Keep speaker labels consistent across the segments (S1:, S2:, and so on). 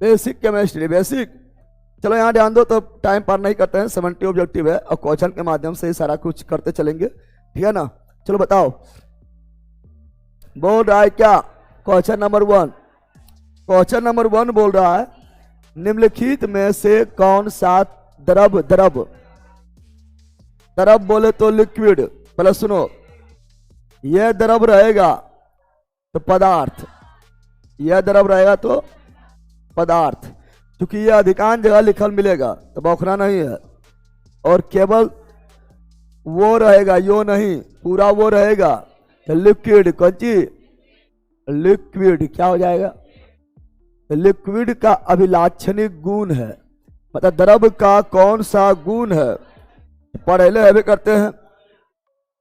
S1: Basic chemistry, basic. चलो यहाँ ध्यान दो, तो टाइम पार नहीं करते हैं, 70 ऑब्जेक्टिव है और क्वेश्चन के माध्यम से ही सारा कुछ करते चलेंगे, ठीक है ना। चलो बताओ, बोल रहा है क्या क्वेश्चन नंबर 1। क्वेश्चन नंबर 1 बोल रहा है निम्नलिखित में से कौन सा द्रव, द्रव द्रव बोले तो लिक्विड, पहले सुनो, यह द्रव रहेगा तो पदार्थ, यह द्रव रहेगा तो पदार्थ, क्योंकि यह अधिकांश जगह लिखल मिलेगा तो बौखना नहीं है, और केवल वो रहेगा यो नहीं, पूरा वो रहेगा तो लिक्विड। कौन चीज? लिक्विड। क्या हो जाएगा? लिक्विड का अभिलाक्षणिक गुण है, मतलब द्रव का कौन सा गुण है, पढ़े हुए करते हैं।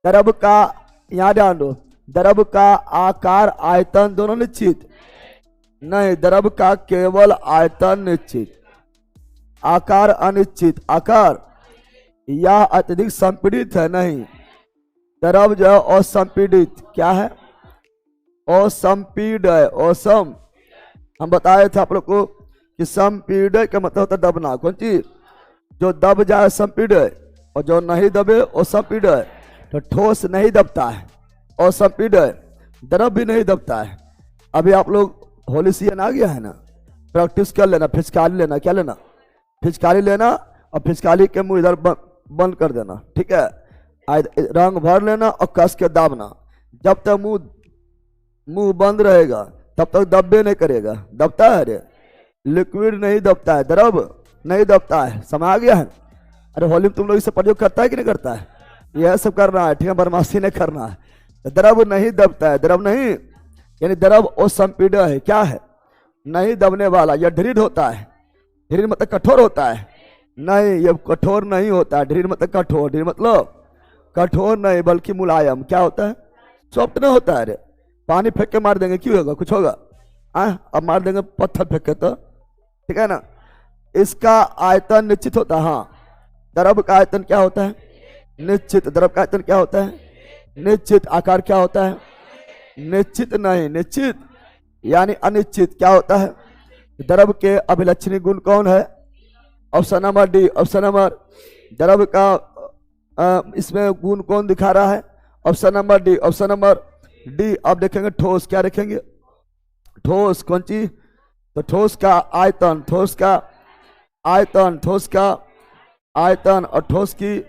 S1: द्रव का, यहाँ ध्यान दो, द्रव का आकार आयतन दोनों निश्चित नहीं, द्रव का केवल आयतन निश्चित, आकार अनिश्चित। आकार यह अत्यधिक संपीड़ित है नहीं, द्रव जो है असंपीड़ित। क्या है? असंपीड है, असम। हम बताए थे आप लोग को कि संपीड का मतलब होता है दबना। कौन चीज? जो दब जाए संपीड है, और जो नहीं दबे वो संपीड है। तो ठोस नहीं दबता है, असंपीड है, द्रव भी नहीं दबता है। अभी आप लोग होली सीजन आ गया है ना, प्रैक्टिस कर लेना, फिचकारी लेना। क्या लेना? फिचकारी लेना, और फिचकारी के मुंह इधर बंद कर देना, ठीक है। रंग भर लेना और कस के दाबना, जब तक मुंह बंद रहेगा तब तक दबे नहीं करेगा। दबता है? अरे लिक्विड नहीं दबता है, द्रव नहीं दबता है। समझ आ गया है? अरे होली में तुम लोग इसे प्रयोग करता है कि नहीं करता है? यह सब करना है, ठीक है, बदमाशी नहीं करना है। द्रव नहीं दबता है, द्रव नहीं, यानी द्रव असंपीड है। क्या है? नहीं दबने वाला। यह दृढ़ होता है, दृढ़ मतलब कठोर होता है नहीं, यह कठोर नहीं होता है। दृढ़ मतलब कठोर, दृढ़ मतलब कठोर नहीं बल्कि मुलायम। क्या होता है? सॉफ्ट नहीं होता है। अरे पानी फेंक के मार देंगे, क्यों होगा? कुछ होगा? अब मार देंगे पत्थर फेंक के तो, ठीक है ना। इसका आयतन निश्चित होता है। हाँ, द्रव का आयतन क्या होता है? निश्चित। द्रव का आयतन क्या होता है? निश्चित। आकार क्या होता है? निश्चित नहीं, निश्चित यानी अनिश्चित। क्या होता है? द्रव के अभिलक्षणिक गुण कौन है? Option number D. Option number, द्रव का इसमें गुण कौन दिखा रहा है? Option number D. Option number D. अब देखेंगे ठोस। क्या देखेंगे? ठोस। कौन चीज? तो ठोस का आयतन, ठोस का आयतन, ठोस का आयतन और ठोस की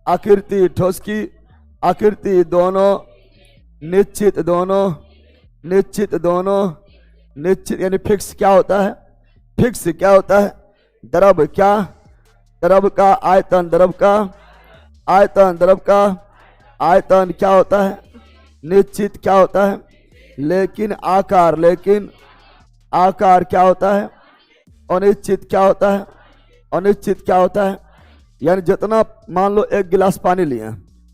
S1: आकृति, ठोस की आकृति दोनों निश्चित, दोनों निश्चित, दोनों निश्चित यानी फिक्स। क्या होता है? फिक्स। क्या होता है? द्रव क्या? द्रव का आयतन, द्रव का आयतन, द्रव का आयतन क्या होता है? निश्चित। क्या होता है? लेकिन आकार, लेकिन आकार क्या होता है? अनिश्चित। क्या होता है? अनिश्चित। क्या होता है? यानी जितना, मान लो 1 गिलास पानी लिए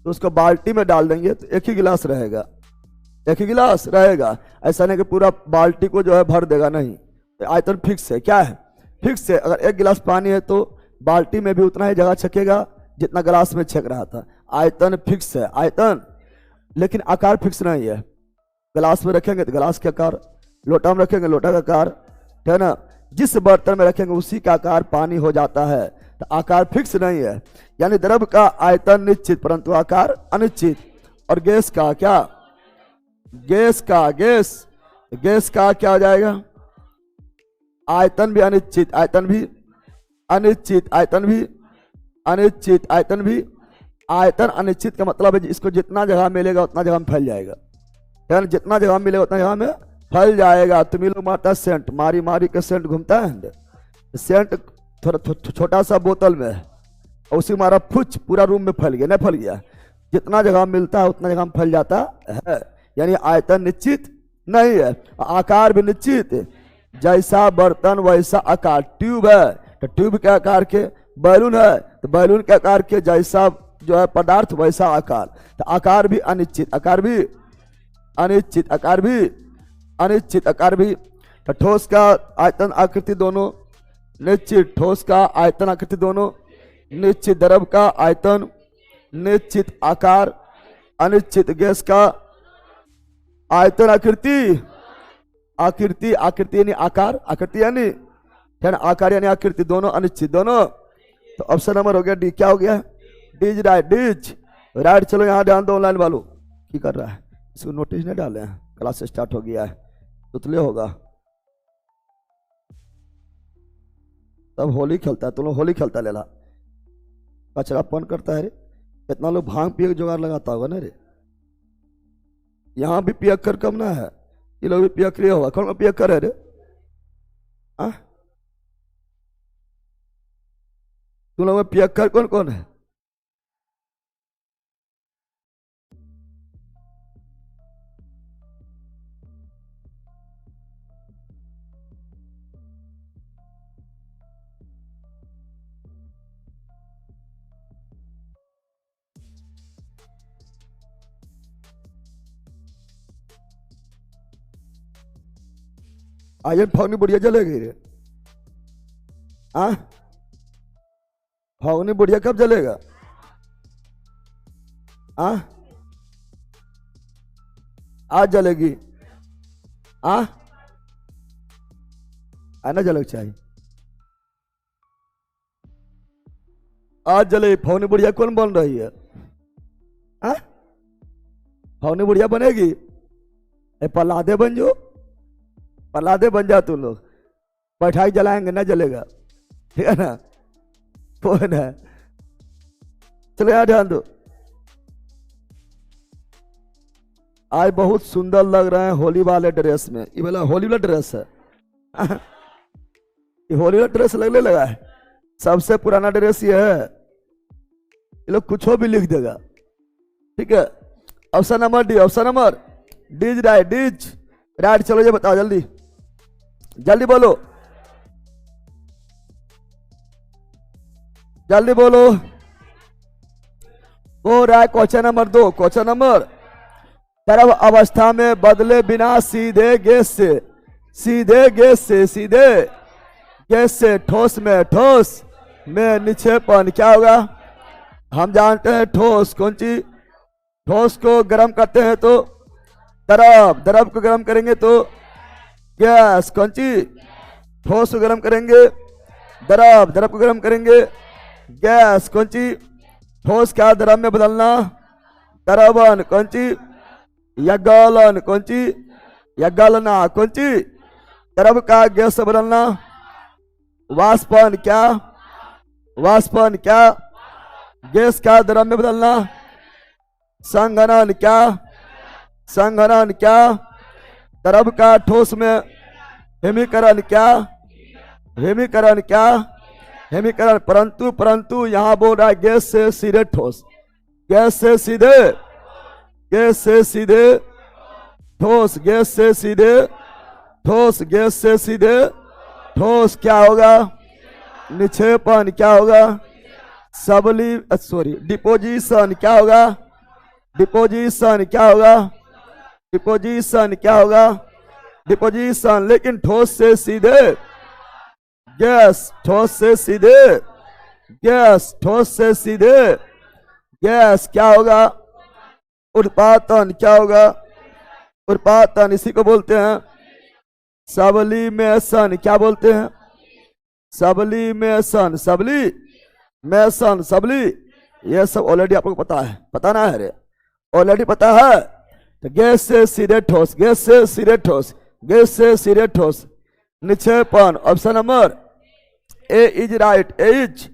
S1: तो उसको बाल्टी में डाल देंगे तो 1 ही गिलास रहेगा, 1 ही गिलास रहेगा। ऐसा नहीं कि पूरा बाल्टी को जो है भर देगा, नहीं। तो आयतन फिक्स है। क्या है? फिक्स है। अगर 1 गिलास पानी है तो बाल्टी में भी उतना ही जगह छकेगा जितना गिलास में छक रहा था। आयतन फिक्स है, आयतन। लेकिन आकार फिक्स नहीं है। गिलास में रखेंगे तो गिलास के आकार, लोटा में रखेंगे लोटा का आकार, है ना। जिस बर्तन में रखेंगे उसी का आकार पानी हो जाता है। तो आकार फिक्स नहीं है, यानी द्रव का आयतन निश्चित परंतु आकार अनिश्चित। और गैस का क्या? गैस का, गैस का क्या हो जाएगा? आयतन भी अनिश्चित, आयतन भी अनिश्चित, आयतन भी अनिश्चित, आयतन भी आयतन अनिश्चित का मतलब है इसको जितना जगह मिलेगा उतना जगह में फैल जाएगा, यानी जितना जगह मिलेगा उतना जगह में फैल जाएगा। तुम लोग मारता है सेंट, मारी मारी के सेंट घूमता है। सेंट थोड़ा छोटा सा बोतल में है और उसी मारा फुच पूरा रूम में फैल गया, नहीं फैल गया? जितना जगह मिलता है उतना जगह में फैल जाता है। यानी आयतन निश्चित नहीं है, आकार भी निश्चित। जैसा बर्तन वैसा आकार। ट्यूब है तो ट्यूब के आकार के, बैलून है तो बैलून के आकार के, जैसा जो है पदार्थ वैसा आकार। तो आकार भी अनिश्चित, आकार भी अनिश्चित, आकार भी अनिश्चित, आकार भी। तो ठोस का आयतन आकृति दोनों निश्चित, ठोस का आयतन आकृति दोनों निश्चित, द्रव का आयतन निश्चित, आकार अनिश्चित, गैस का आयतन आकृति, आकृति, आकृति यानी आकार, आकृति यानी है ना, आकार यानी आकृति दोनों अनिश्चित दोनों। तो ऑप्शन नंबर हो गया डी। क्या हो गया? डीज राइट, डीज राइट। चलो यहाँ ध्यान दो ऑनलाइन वालों, की कर रहा है, इसको नोटिस नहीं डाले हैं, क्लास स्टार्ट हो गया है, तुतले होगा तब होली खेलता है, तुम लोग होली खेलता लेला, कचरा पन करता है रे। इतना लोग भांग पिए के जुगाड़ लगाता होगा ना रे। यहाँ भी पियक्कर कम ना है, ये लोग भी पियक्कर होगा। कौन पियक्कर है रे? तुम लोग में पियक्कर कौन कौन है? आयन फाउनी बुढ़िया जलेगी रे। फाउनी बुढ़िया कब जलेगा? आज जलेगी। आना जलग चाहिए, आज जले। फाउनी बुढ़िया कौन बन रही है? फाउनी बुढ़िया बनेगी? पलादे बन जो, पलादे बन जा तुम लोग, बैठाई जलाएंगे ना जलेगा, ठीक है ना? कौन है? चलो यार ध्यान दो, आज बहुत सुंदर लग रहे हैं होली वाले ड्रेस में। ये वाला होली वाला ड्रेस है, ये होली वाला ड्रेस लगने लगा है, सबसे पुराना ड्रेस ये है। ये लोग कुछ भी लिख देगा, ठीक है। Option number D, option number D is right, D is right. चलो ये बताओ जल्दी, जल्दी बोलो, जल्दी बोलो। वो रहा है क्वेश्चन नंबर 2। क्वेश्चन नंबर, तरव अवस्था में बदले बिना सीधे गैस से, सीधे गैस से, सीधे गैस से ठोस में निक्षेपण क्या होगा? हम जानते हैं ठोस कौन चीज, ठोस को गर्म करते हैं तो द्रव, द्रव को गर्म करेंगे तो गैस, कौन चीज? ठोस को गर्म करेंगे द्रव, द्रव को गर्म करेंगे गैस, कौन चीज? ठोस का द्रव में बदलना द्रवन, कौन चीज? यज्ञालन, कौन चीज? यज्ञालना, कौन चीज? द्रव का गैस से बदलना वाष्पन, क्या? वाष्पन, क्या? गैस का द्रव में बदलना संघनन, क्या? संघनन, क्या? द्रव का ठोस में हिमीकरण, क्या? हिमीकरण, क्या? हिमीकरण। परंतु परंतु यहां बोल रहा है गैस से सीधे ठोस, गैस से सीधे, गैस से सीधे ठोस, गैस से सीधे ठोस, गैस से सीधे ठोस क्या होगा? निक्षेपण, क्या होगा? सबली सॉरी डिपोजिशन, क्या होगा? डिपोजिशन, क्या होगा? डिपोजिशन, क्या होगा? डिपोजिशन। लेकिन ठोस से सीधे गैस, ठोस से सीधे गैस, ठोस से सीधे गैस क्या होगा? उत्पादन, क्या होगा? उत्पादन। इसी को बोलते हैं सबलीमेशन, क्या बोलते हैं? सबलीमेशन, सबलीमेशन, सबली। ये सब ऑलरेडी आपको पता है, पता ना है रे? ऑलरेडी पता है। तो गैस से सीधे ठोस, गैस से सीधे ठोस, गैस से सीधे ठोस, निक्षेपण। Option number A is right, A is.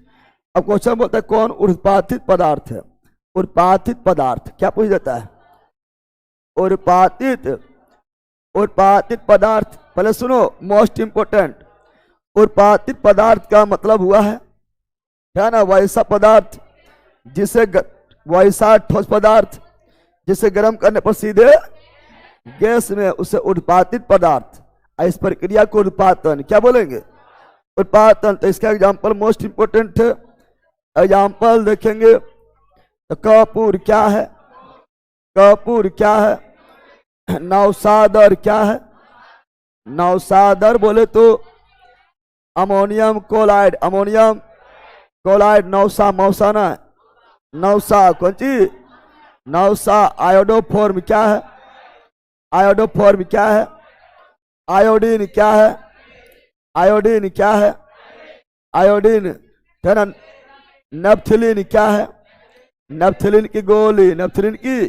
S1: अब क्वेश्चन बोलता है कौन उत्पादित पदार्थ है? उत्पादित पदार्थ क्या पूछ देता है? उत्पादित, उत्पादित पदार्थ। पहले सुनो, मोस्ट इंपोर्टेंट, उत्पादित पदार्थ का मतलब हुआ है ना, वैसा पदार्थ जिसे वैसा ठोस पदार्थ जिसे गर्म करने पर सीधे गैस में, उसे उत्पादित पदार्थ। इस प्रक्रिया को उत्पादन क्या बोलेंगे? उत्पादन। तो इसका एग्जांपल मोस्ट इंपोर्टेंट है। एग्जांपल देखेंगे तो कपूर क्या है? कपूर क्या है? नौसादर क्या है? नौसादर बोले तो ammonium chloride, ammonium chloride. Nausa, मौसाना है, नौसा कौन चीज? नौसा। आयोडोफॉर्म क्या है? आयोडोफॉर्म क्या है? आयोडीन क्या है? आयोडीन क्या है? आयोडीन। है ना। नेप्थिलीन क्या है? नेप्थिलीन की गोली, नेप्थिलीन की।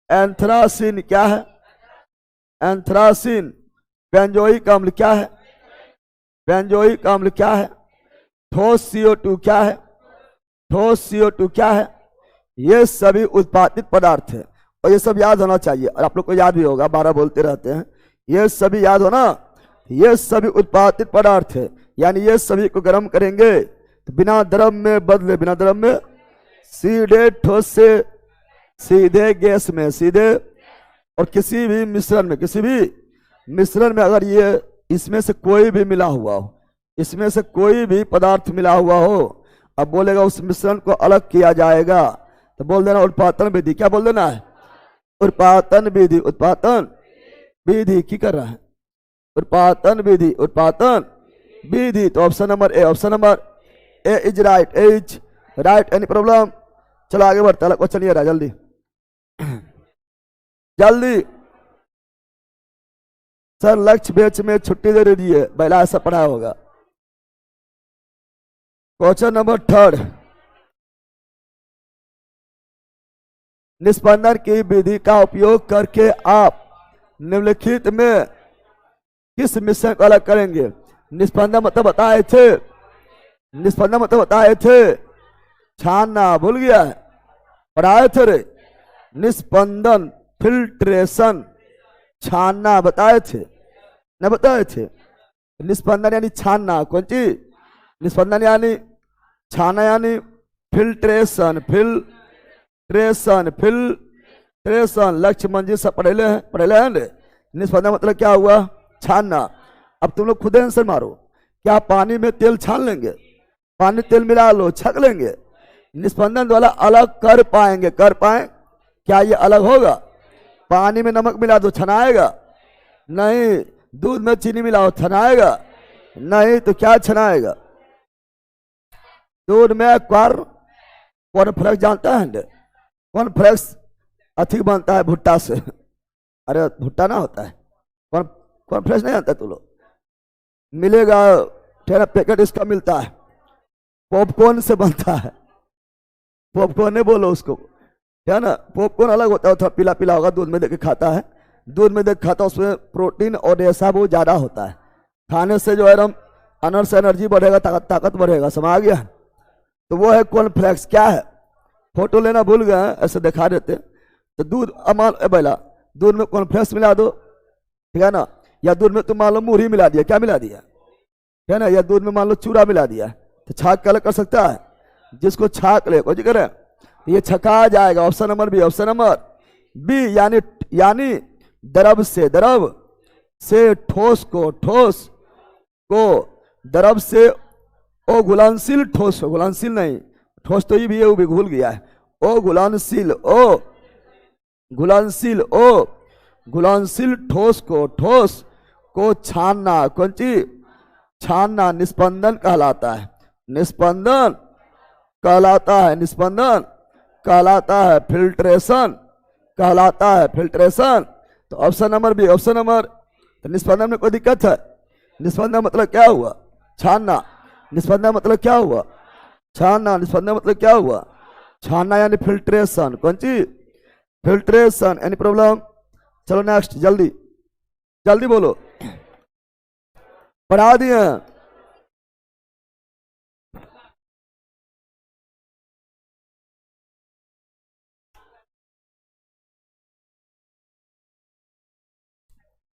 S1: एंथ्रासिन क्या है? एंथ्रासिन। बेंजोइक अम्ल क्या है? बेंजोइक अम्ल क्या है? ठोस CO2 क्या है? ठोस CO2 क्या है? ये सभी उत्पादित पदार्थ है और ये सब याद होना चाहिए और आप लोग को याद भी होगा, 12 बोलते रहते हैं, ये सभी याद होना। ये सभी उत्पादित पदार्थ है, यानी ये सभी को गर्म करेंगे तो बिना द्रव में बदले, बिना द्रव में सीधे ठोस से सीधे गैस में, सीधे। और किसी भी मिश्रण में, किसी भी मिश्रण में अगर ये इसमें से कोई भी मिला हुआ हो, इसमें से कोई भी पदार्थ मिला हुआ हो, अब बोलेगा उस मिश्रण को अलग किया जाएगा, तो बोल देना उत्पादन विधि। क्या बोल देना है? उत्पादन विधि। उत्पादन विधि की कर रहा है? उत्पादन विधि, उत्पादन विधि। तो option number A, option number A is right, A is right. Any problem? चलो आगे बढ़ते हैं, क्वेश्चन ये रहा, जल्दी जल्दी। सर लक्ष्य बेच में छुट्टी दे दीजिए, पहला ऐसा पढ़ा होगा। क्वेश्चन नंबर 3, निस्पंदन की विधि का उपयोग करके आप निम्नलिखित में किस मिश्रण को अलग करेंगे? निस्पंदन मतलब बताए थे, निस्पंदन मतलब बताए थे, छानना भूल गया है, पढ़ाए थे रे। निस्पंदन, फिल्ट्रेशन, छानना बताए थे, न बताए थे? निस्पंदन यानी छानना, कौन चीज? निस्पंदन यानी छाना, यानी फिल्ट्रेशन, फिल्ट्रेशन, फिल्ट्रेशन। लक्ष्य मंजिल सब पढ़ेले हैं। निस्पंदन मतलब क्या हुआ? छानना। अब तुम लोग खुद आंसर मारो, क्या पानी में तेल छान लेंगे? पानी तेल मिला लो, छक लेंगे? निस्पंदन द्वारा अलग कर पाएंगे? कर पाए? क्या ये अलग होगा? पानी में नमक मिला दो, छनाएगा? नहीं। दूध में चीनी मिलाओ, छनाएगा? नहीं। तो क्या छनाएगा? दूध में कॉर्नफ्लेक्स जानता है? कॉर्नफ्लेक्स अधिक बनता है भुट्टा से। अरे भुट्टा ना होता है, कॉर्नफ्लेक्स नहीं जानता? तो लोग मिलेगा, तेरा पैकेट इसका मिलता है, पॉपकॉर्न से बनता है। पॉपकॉर्न नहीं बोलो उसको, है ना। पॉपकॉर्न अलग होता है, थोड़ा पीला पीला होगा, दूध में देके खाता है, दूध में देख खाता है, उसमें प्रोटीन और रेशा बहुत ज़्यादा होता है। खाने से जो है हम अंदर से एनर्जी बढ़ेगा, ताकत बढ़ेगा, समझ आ गया? तो वो है कॉर्नफ्लेक्स। क्या है? फोटो लेना भूल गए हैं, ऐसे दिखा देते। तो दूध बेला दूध में कॉर्नफ्लेक्स मिला दो, ठीक है ना, या दूध में तुम मान लो मुरही मिला दिया, क्या मिला दिया, है ना, या दूध में मान लो चूरा मिला दिया, तो छाक अलग कर सकता है? जिसको छाक ले को करे ये छका जाएगा। Option number B, option number B. यानी द्रव से ठोस को, ठोस को द्रव से ओ घुलनशील ठोस, घुलनशील नहीं, ठोस तो ये भी है, वो भी भूल गया है। ओ घुलनशील, ओ घुलनशील, ओ घुलनशील ठोस को छानना, कौन चीज? छानना निस्पंदन कहलाता है। निस्पंदन कहलाता है, निस्पंदन कहलाता है, फिल्ट्रेशन कहलाता है, फिल्ट्रेशन। तो option number B, option number. तो निस्पंदन में कोई दिक्कत है? निस्पंदन मतलब क्या हुआ? छानना। निस्पंदन मतलब क्या हुआ? छानना। निस्पंदन मतलब क्या हुआ? छानना यानी फिल्ट्रेशन, कौन चीज? फिल्ट्रेशन। Any problem? चलो नेक्स्ट, जल्दी जल्दी बोलो, पढ़ा दिए।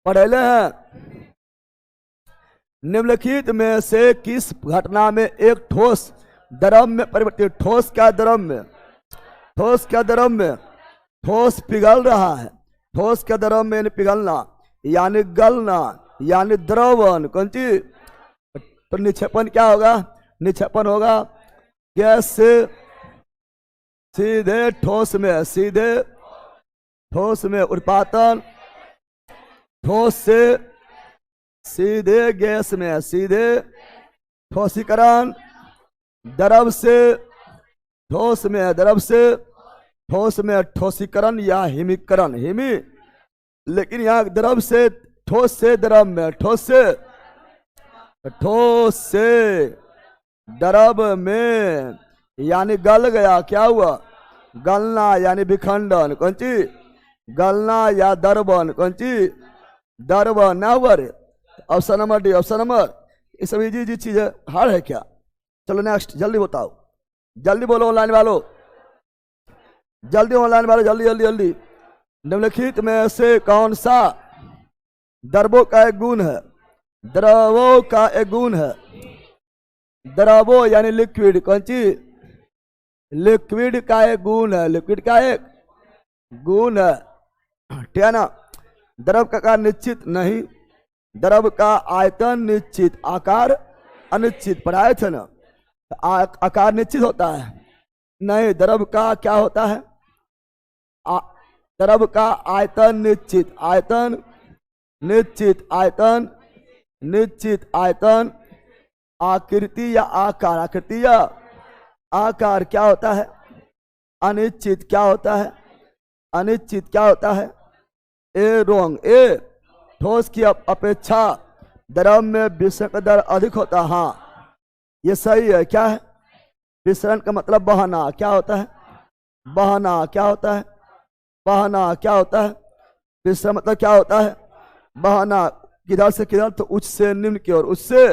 S1: पढ़ेले हैं। निम्नलिखित में से किस घटना में एक ठोस द्रव में परिवर्तित? ठोस क्या द्रव में? ठोस क्या द्रव में? ठोस पिघल रहा है। ठोस क्या द्रव में? पिघलना यानी गलना यानी द्रवण, कौन चीज? तो निक्षेपण क्या होगा? निक्षेपण होगा गैस से सीधे ठोस में, सीधे ठोस में। उत्पादन ठोस से सीधे गैस में, सीधे ठोसीकरण द्रव से ठोस में, द्रव से ठोस में ठोसीकरण या हिमीकरण, हिमी। लेकिन यहाँ द्रव से ठोस से द्रव में, ठोस से ठोस से दरब में यानी गल गया, क्या हुआ? गलना यानी विखंडन, कौन चीज? गलना या दरबन, कौन चीज? दरबन ना हुआ रे। Option number D, option number. ये सब इजी इजी चीज है, हार्ड है क्या? चलो नेक्स्ट, जल्दी बताओ, जल्दी बोलो ऑनलाइन वालों, जल्दी ऑनलाइन वालों, जल्दी जल्दी जल्दी। निम्नलिखित में से कौन सा द्रवों का एक गुण है? द्रवों का एक गुण है। द्रवो यानी लिक्विड, कौन चीज? लिक्विड का एक गुण है, लिक्विड का एक गुण है, ठीक है ना। द्रव का आकार निश्चित नहीं, द्रव का आयतन निश्चित, आकार अनिश्चित, पढ़ाए थे ना। आकार निश्चित होता है नहीं, द्रव का क्या होता है? द्रव का आयतन निश्चित, आयतन निश्चित, आयतन निश्चित, आयतन। आकृति या आकार, आकृति या आकार क्या होता है? अनिश्चित, क्या होता है? अनिश्चित, क्या होता है? ए रोंग, ए ठोस की अपेक्षा द्रव में विसरण का दर अधिक होता है। हाँ ये सही है, क्या है? विसरण का मतलब बहना, क्या होता है? बहना, क्या होता है? बहना, क्या होता है? विसरण मतलब क्या होता है? बहना। किधर से किधर? तो उच्च से निम्न की ओर, उच्च से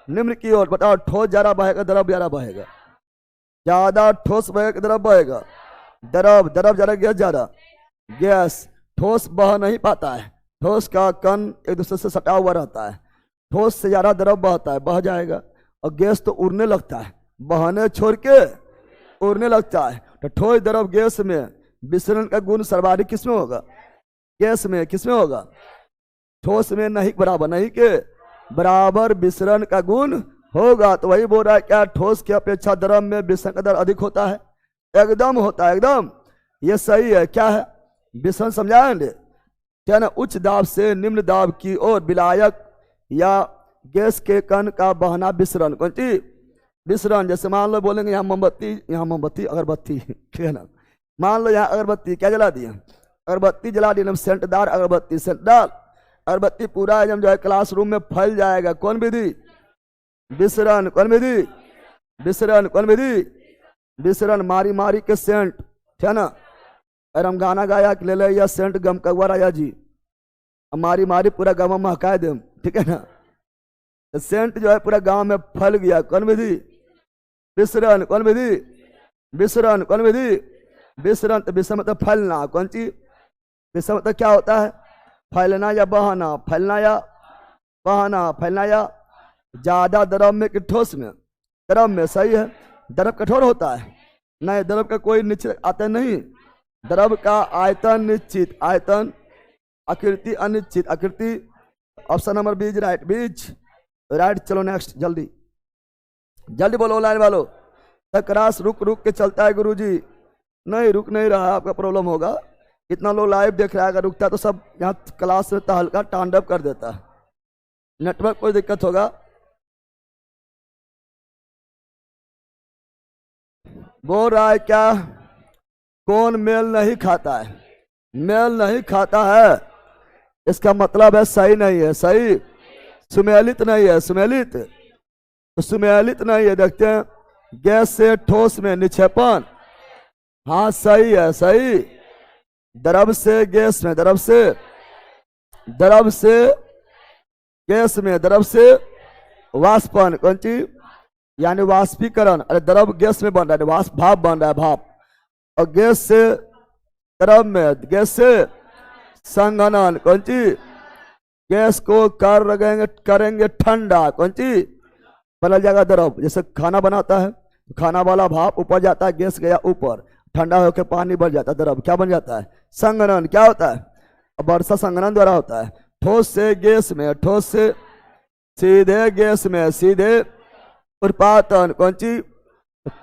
S1: निम्न की ओर। बताओ, ठोस ज्यादा बहेगा, द्रव ज्यादा बहेगा? ज्यादा ठोस बहेगा, द्रव बहेगा? द्रव, द्रव ज्यादा, गैस ज्यादा? गैस। ठोस बह नहीं पाता है, ठोस का कण एक दूसरे से सटा हुआ रहता है। ठोस से ज्यादा द्रव बहता है, बह जाएगा। और गैस तो उड़ने लगता है, बहने छोड़ के उड़ने लगता है। तो ठोस द्रव गैस में विसरण का गुण सर्वाधिक किसमें होगा? गैस में। किसमें होगा? ठोस में नहीं बराबर, नहीं के बराबर विसरण का गुण होगा। तो वही बोल रहा है क्या? ठोस की अपेक्षा द्रव में विसरण का दर अधिक होता है। एकदम होता है, एकदम ये सही है। क्या है? विसरण समझाएंगे क्या ना? उच्च दाब से निम्न दाब की ओर विलायक या गैस के कण का बहना विसरण, कौन सी? विसरण। जैसे मान लो बोलेंगे यहाँ मोमबत्ती, यहाँ मोमबत्ती, अगरबत्ती, ठीक है ना। मान लो यहाँ अगरबत्ती क्या जला दिया? अगरबत्ती जला दी, सेंटदार अगरबत्ती, सेंटदार अगरबत्ती पूरा एकदम जो है क्लासरूम में फैल जाएगा। कौन विधि? विसरण। कौन विधि? विसरण। कौन विधि? विसरण। मारी मारी के सेंट, ठीक है ना। अरे हम गाना गाया कि ले ले या सेंट गम कौआ राजा जी, मारी मारी पूरा गाँव में महका दे, ठीक है ना। तो सेंट जो है पूरा गांव में फैल गया। कौन विधि? विसरण। कौन विधि? विसरण। कौन विधि? विसरण। तो विसरण मतलब फैलना, कौन चीज? विसरण मतलब क्या होता है? फैलना या बहाना, फैलना या बहाना, फैलना या ज्यादा द्रव में कि ठोस में? द्रव में, सही है। द्रव कठोर होता है नहीं, द्रव का कोई निश्चित आता नहीं। द्रव का आयतन निश्चित, आयतन। आकृति अनिश्चित, आकृति। ऑप्शन नंबर बीज, राइट, बीज राइट। चलो नेक्स्ट, जल्दी जल्दी बोलो लाइन वालों। तकरास रुक रुक के चलता है गुरुजी। नहीं रुक नहीं रहा, आपका प्रॉब्लम होगा। इतना लोग लाइव देख रहा है, अगर रुकता तो सब यहाँ क्लास में तहलका तांडव कर देता। नेटवर्क कोई दिक्कत होगा? बोल रहा है क्या? कौन मेल नहीं खाता है? मेल नहीं खाता है, इसका मतलब है सही नहीं है। सही, सुमेलित नहीं है, सुमेलित, तो सुमेलित नहीं है। देखते हैं, गैस से ठोस में निक्षेपण, हाँ सही है, सही। द्रव से गैस में, द्रव से, द्रव से गैस में, द्रव से वाष्पन, कौन चीज? यानी वाष्पीकरण। अरे द्रव गैस में बन रहा है, वाष्प भाप बन रहा है, भाप। और गैस से द्रव में, गैस से संघनन, कौन चीज? गैस को करेंगे ठंडा, कौन चीज? बदल जाएगा द्रव। जैसे खाना बनाता है, खाना वाला भाप ऊपर जाता है, गैस गया ऊपर, ठंडा होकर पानी बन जाता है, द्रव क्या बन जाता है? संघनन। क्या होता है? वर्षा संघनन द्वारा होता है। ठोस से गैस में, ठोस से सीधे गैस में, सीधे उत्पादन, कौन चीज?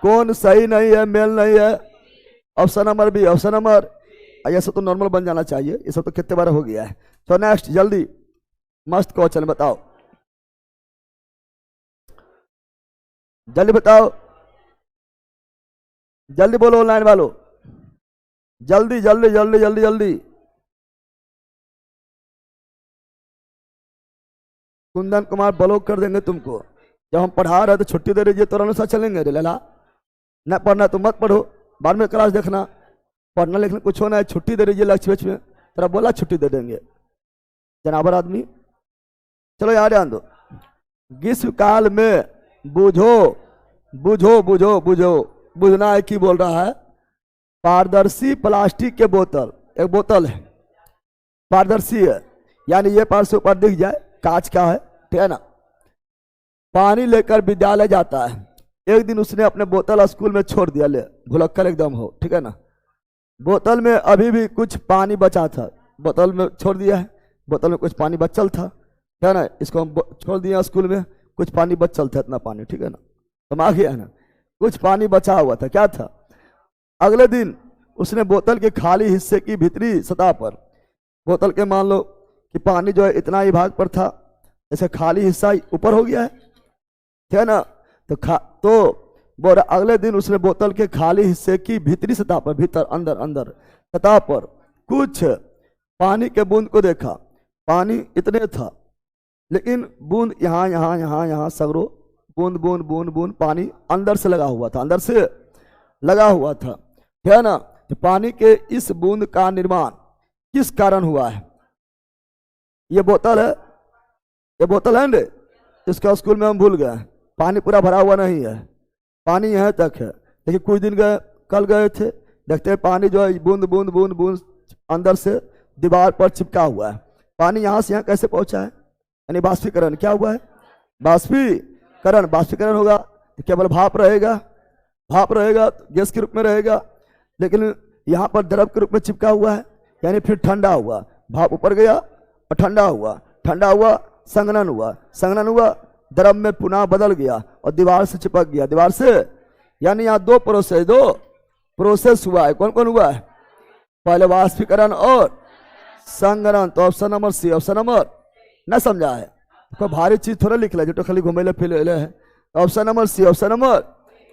S1: कौन सही नहीं है, मेल नहीं है? Option number B, option number. ये सब तो नॉर्मल बन जाना चाहिए, ये सब तो कितने बार हो गया है। तो नेक्स्ट, जल्दी मस्त क्वेश्चन बताओ, जल्दी बताओ, जल्दी बोलो लाइन वालों, जल्दी जल्दी जल्दी जल्दी जल्दी। कुंदन कुमार ब्लॉक कर देंगे तुमको। जब हम पढ़ा रहे तो छुट्टी दे दीजिए, तो अनुसार चलेंगे रे लला। न पढ़ना तो मत पढ़ो, बाद में क्लास देखना। पढ़ना लिखना कुछ होना है, छुट्टी दे दीजिए लक्ष्य में। तेरा बोला छुट्टी दे देंगे जनाबर आदमी। चलो यार ध्यान दो। ग्रीष्म काल में बुझो बुझो बुझो बुझो, बुझना है कि बोल रहा है। पारदर्शी प्लास्टिक के बोतल, एक बोतल है पारदर्शी है, यानी ये पार से ऊपर दिख जाए कांच का है, ठीक है ना। पानी लेकर विद्यालय जाता है। एक दिन उसने अपने बोतल स्कूल में छोड़ दिया, ले भुलक्कड़ एकदम हो, ठीक है ना। बोतल में अभी भी कुछ पानी बचा था, बोतल में छोड़ दिया है, बोतल में कुछ पानी बचल था, ठीक है ना। इसको हम छोड़ दिया स्कूल में, कुछ पानी बचल था, इतना पानी, ठीक है ना। समझ गया ना, कुछ पानी बचा हुआ था, क्या था। अगले दिन उसने बोतल के खाली हिस्से की भीतरी सतह पर, बोतल के मान लो कि पानी जो है इतना ही भाग पर था, जैसे खाली हिस्सा ऊपर हो गया है, ठीक है ना। तो बोल अगले दिन उसने बोतल के खाली हिस्से की भीतरी सतह पर, भीतर अंदर अंदर सतह पर कुछ पानी के बूंद को देखा। पानी इतने था, लेकिन बूंद यहाँ यहाँ यहाँ यहाँ सगरो बूंद बूंद बूंद बूंद पानी अंदर से लगा हुआ था, अंदर से लगा हुआ था, ठीक है ना। तो पानी के इस बूंद का निर्माण किस कारण हुआ है। ये बोतल है, ये बोतल है ना, इसका स्कूल में हम भूल गए, पानी पूरा भरा हुआ नहीं है, पानी यहाँ तक है। लेकिन कुछ दिन गए, कल गए थे, देखते हैं पानी जो है बूंद बूंद बूंद बूंद अंदर से दीवार पर चिपका हुआ है। पानी यहाँ से यहाँ कैसे पहुंचा है, यानी बाष्पीकरण क्या हुआ है, बाष्पीकरण। बाष्पीकरण होगा तो केवल भाप रहेगा, भाप रहेगा तो गैस के रूप में रहेगा, लेकिन यहाँ पर द्रव के रूप में चिपका हुआ है, यानी फिर ठंडा हुआ, भाप ऊपर गया और ठंडा हुआ, ठंडा हुआ संघनन हुआ, संघनन हुआ द्रव में पुनः बदल गया और दीवार से चिपक गया, दीवार से। यानी यहाँ दो प्रोसेस हुआ है। कौन कौन हुआ है, पहले वाष्पीकरण और संघनन। तो option number C, option number न समझा है, कोई भारी चीज थोड़ा लिख ले जो तो खाली घूमे फिर है। Option number C, option number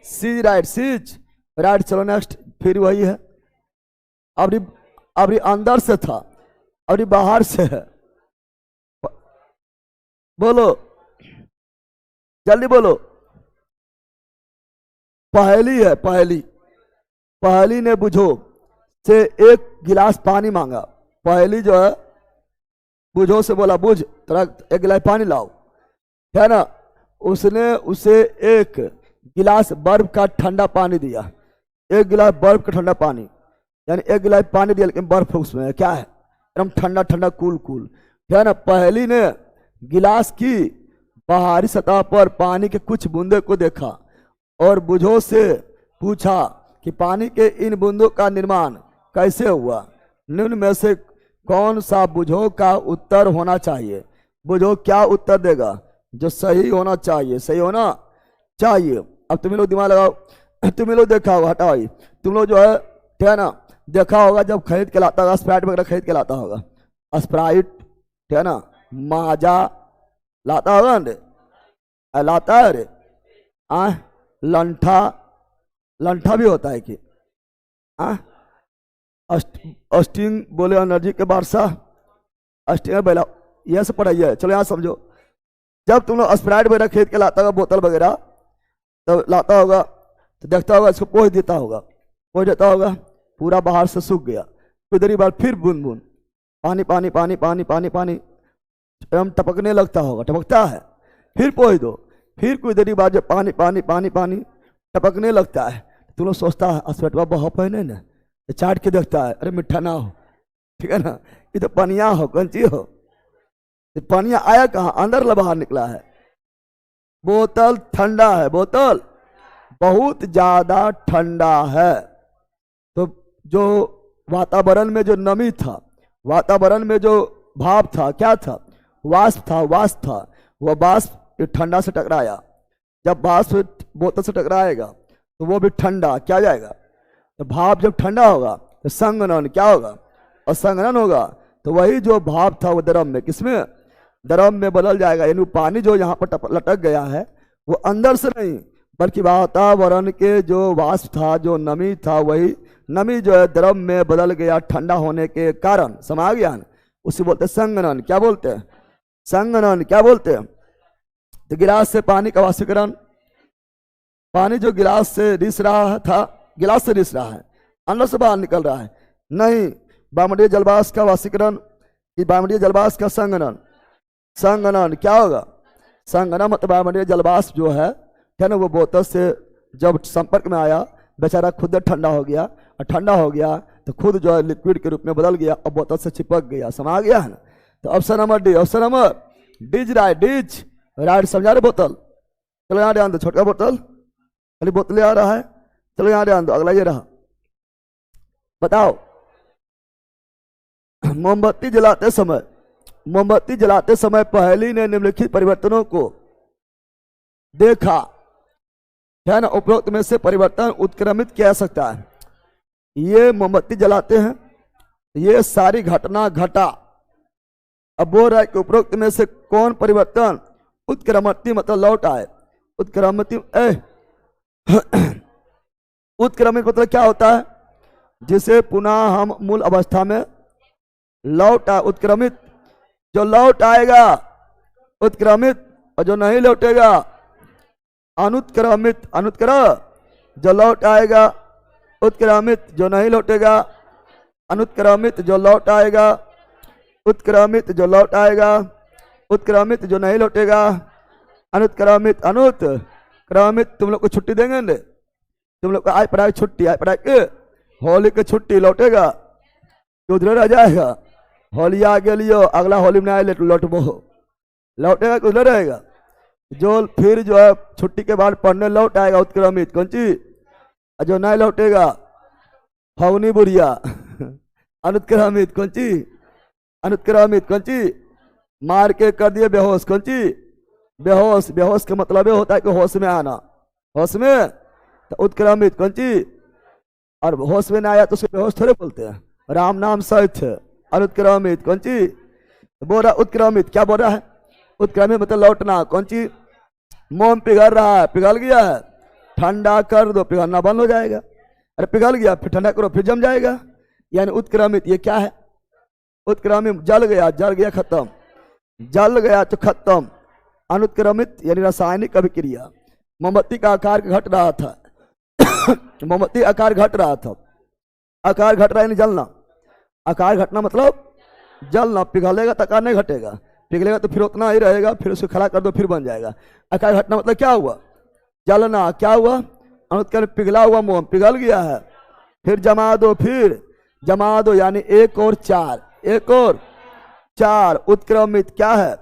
S1: C right, C's right. चलो नेक्स्ट, फिर वही है। अभी अंदर से था, अभी बाहर से है। बोलो जल्दी बोलो। पहली है, पहली ने बुझो से एक गिलास पानी मांगा। पहली जो है बुझो से बोला, बुझ तेरा एक गिलास पानी लाओ, है ना। उसने उसे एक गिलास बर्फ का ठंडा पानी दिया, एक गिलास बर्फ का ठंडा पानी, यानी एक गिलास पानी दिया लेकिन बर्फ उसमें है, क्या है, एकदम ठंडा ठंडा कूल कूल, है ना। पहली ने गिलास की बाहरी सतह पर पानी के कुछ बूंदे को देखा और बुझो से पूछा कि पानी के इन बूंदों का निर्माण कैसे हुआ, निम्न में से कौन सा बुझो का उत्तर होना चाहिए। बुझो क्या उत्तर देगा, जो सही होना चाहिए, सही होना चाहिए। अब तुम लोग दिमाग लगाओ, तुम लोग देखा होगा, हटाओ तुम लोग जो है ना, देखा होगा जब खरीद के लाता होगा, स्प्राइट वगैरह खरीद के लाता होगा, स्प्राइट, है ना, माजा लाता होगा ना, लाता है अरे लंठा भी होता है कि अस्टिंग बोले एनर्जी के बादशाह, अस्टिंग बेला, यह सब पढ़ाइए। चलो यहाँ समझो, जब तुम लोग स्प्राइट वगैरह खरीद के लाता होगा, बोतल वगैरह तो लाता होगा, तो देखता होगा इसको पोंछ देता होगा, पूरा बाहर से सूख गया, कुछ देरी बाद फिर बूंद बूंद पानी पानी पानी पानी पानी पानी एवं टपकने लगता होगा, टपकता है, फिर पोंछ दो, फिर कुछ देरी बाद जब पानी पानी पानी पानी टपकने लगता है, तुम लोग सोचता है अस्वेटवा बहुत है ना, चाट के देखता है, अरे मिठा ना हो, ठीक है ना, ये तो पनिया हो, कंची हो, पनिया आया कहाँ, अंदर ला बाहर निकला है। बोतल ठंडा है, बोतल बहुत ज्यादा ठंडा है। तो जो वातावरण में जो नमी था, वातावरण में जो भाप था, क्या था, वाष्प था, वह वाष्प ठंडा से टकराया। जब वाष्प बोतल से टकराएगा तो वो भी ठंडा क्या जाएगा, तो भाप जब ठंडा होगा तो संघनन क्या होगा, और संघनन होगा तो वही जो भाप था वो द्रव में, किसमें, द्रव में बदल जाएगा। यानी पानी जो यहाँ पर लटक गया है वो अंदर से नहीं बल्कि वातावरण के जो वाष्प था, जो नमी था, वही नमी जो है द्रव में बदल गया ठंडा होने के कारण। समझ गया, उसी बोलते संघनन, क्या बोलते हैं, संघनन क्या बोलते हैं? तो गिलास से पानी का वाष्पीकरण, पानी जो गिलास से रिस रहा था, गिलास से रिस रहा है, अंदर से बाहर निकल रहा है, नहीं, वायुमंडलीय जलवाष्प का वाष्पीकरण, वायुमंडलीय जलवाष्प का संघनन। संघनन क्या होगा? संघनन मतलब वायुमंडलीय जलवाष्प जो है ना, वो बोतल से जब संपर्क में आया, बेचारा खुद ठंडा हो गया, और ठंडा हो गया तो खुद जो है लिक्विड के रूप में बदल गया और बोतल से चिपक गया, समा गया है ना। तो option number D, option number D is right, D is right. समझा रहे? बोतल, चलो यहाँ ध्यान दो, छोटा बोतल खाली बोतल आ रहा है, चलो यहाँ ध्यान दो, अगला ये रहा। बताओ, मोमबत्ती जलाते समय, मोमबत्ती जलाते समय पहेली ने निम्नलिखित परिवर्तनों को देखा है ना, उपरोक्त में से परिवर्तन उत्क्रमित किया जा सकता है। ये मोमबत्ती जलाते हैं, ये सारी घटना घटा, अब बोल रहा है कि उपरोक्त में से कौन परिवर्तन उत्क्रमति मतलब लौट आए। उत्क्रमति उत्क्रमित मतलब क्या होता है? जिसे पुनः हम मूल अवस्था में लौट आए। उत्क्रमित जो लौट आएगा उत्क्रमित, और जो नहीं लौटेगा अनुत्क्रमित। अनुत्क्रम जो लौट आएगा, उत्क्रमित जो नहीं लौटेगा, अनुत्क्रमित जो लौट आएगा, उत्क्रमित जो लौट आएगा, उत्क्रमित जो नहीं लौटेगा, अनुत्क्रमित। अनुत्क्रमित तुम लोग को छुट्टी देंगे ना, तुम लोग को आज पढ़ाई छुट्टी, आज पढ़ाई के होली की छुट्टी, लौटेगा तो उधर रह जाएगा। होली आ गया लियो, अगला होली में आए लौटबो, लौटेगा कि उधर रहेगा। जो फिर जो है छुट्टी के बाद पढ़ने लौट आएगा उत्क्रमित कौन चीज, जो नहीं लौटेगा फौनी बुढ़िया अनुत्क्रमित कौन चीज, अनुत्क्रमित कौन चीज, मार के कर दिए बेहोश कौन चीज, बेहोश। बेहोश का मतलब ये होता है कि होश में आना, होश में, तो उत्क्रमित कौन चीज, और होश में ना आया तो उसको बेहोश थोड़े बोलते हैं, राम नाम सच। अनुत्क्रमित कौन चीज, बोल रहा उत्क्रमित क्या बोल रहा है? उत्क्रमित मतलब लौटना कौन चीज, मोम पिघल रहा है, पिघल गया है, ठंडा कर दो, पिघलना बंद हो जाएगा। अरे पिघल गया फिर ठंडा करो फिर जम जाएगा, यानी उत्क्रमित ये क्या है? उत्क्रमित जल गया खत्म, जल गया तो खत्म। अनुत्क्रमित यानी रासायनिक अभिक्रिया। मोमबत्ती का आकार घट रहा था मोमबत्ती आकार घट रहा था, आकार घट रहा है यानी जलना, आकार घटना मतलब जलना, पिघलेगा तो आकार नहीं घटेगा, पिघलेगा तो फिर उतना ही रहेगा, फिर उसको खड़ा कर दो फिर बन जाएगा। आकार घटना मतलब क्या हुआ? जलना। क्या हुआ? अनुत्क्रमित पिघला हुआ मोम पिघल गया है, फिर जमा दो, फिर जमा दो यानी एक और चार, एक और चार। उत्क्रमित क्या है?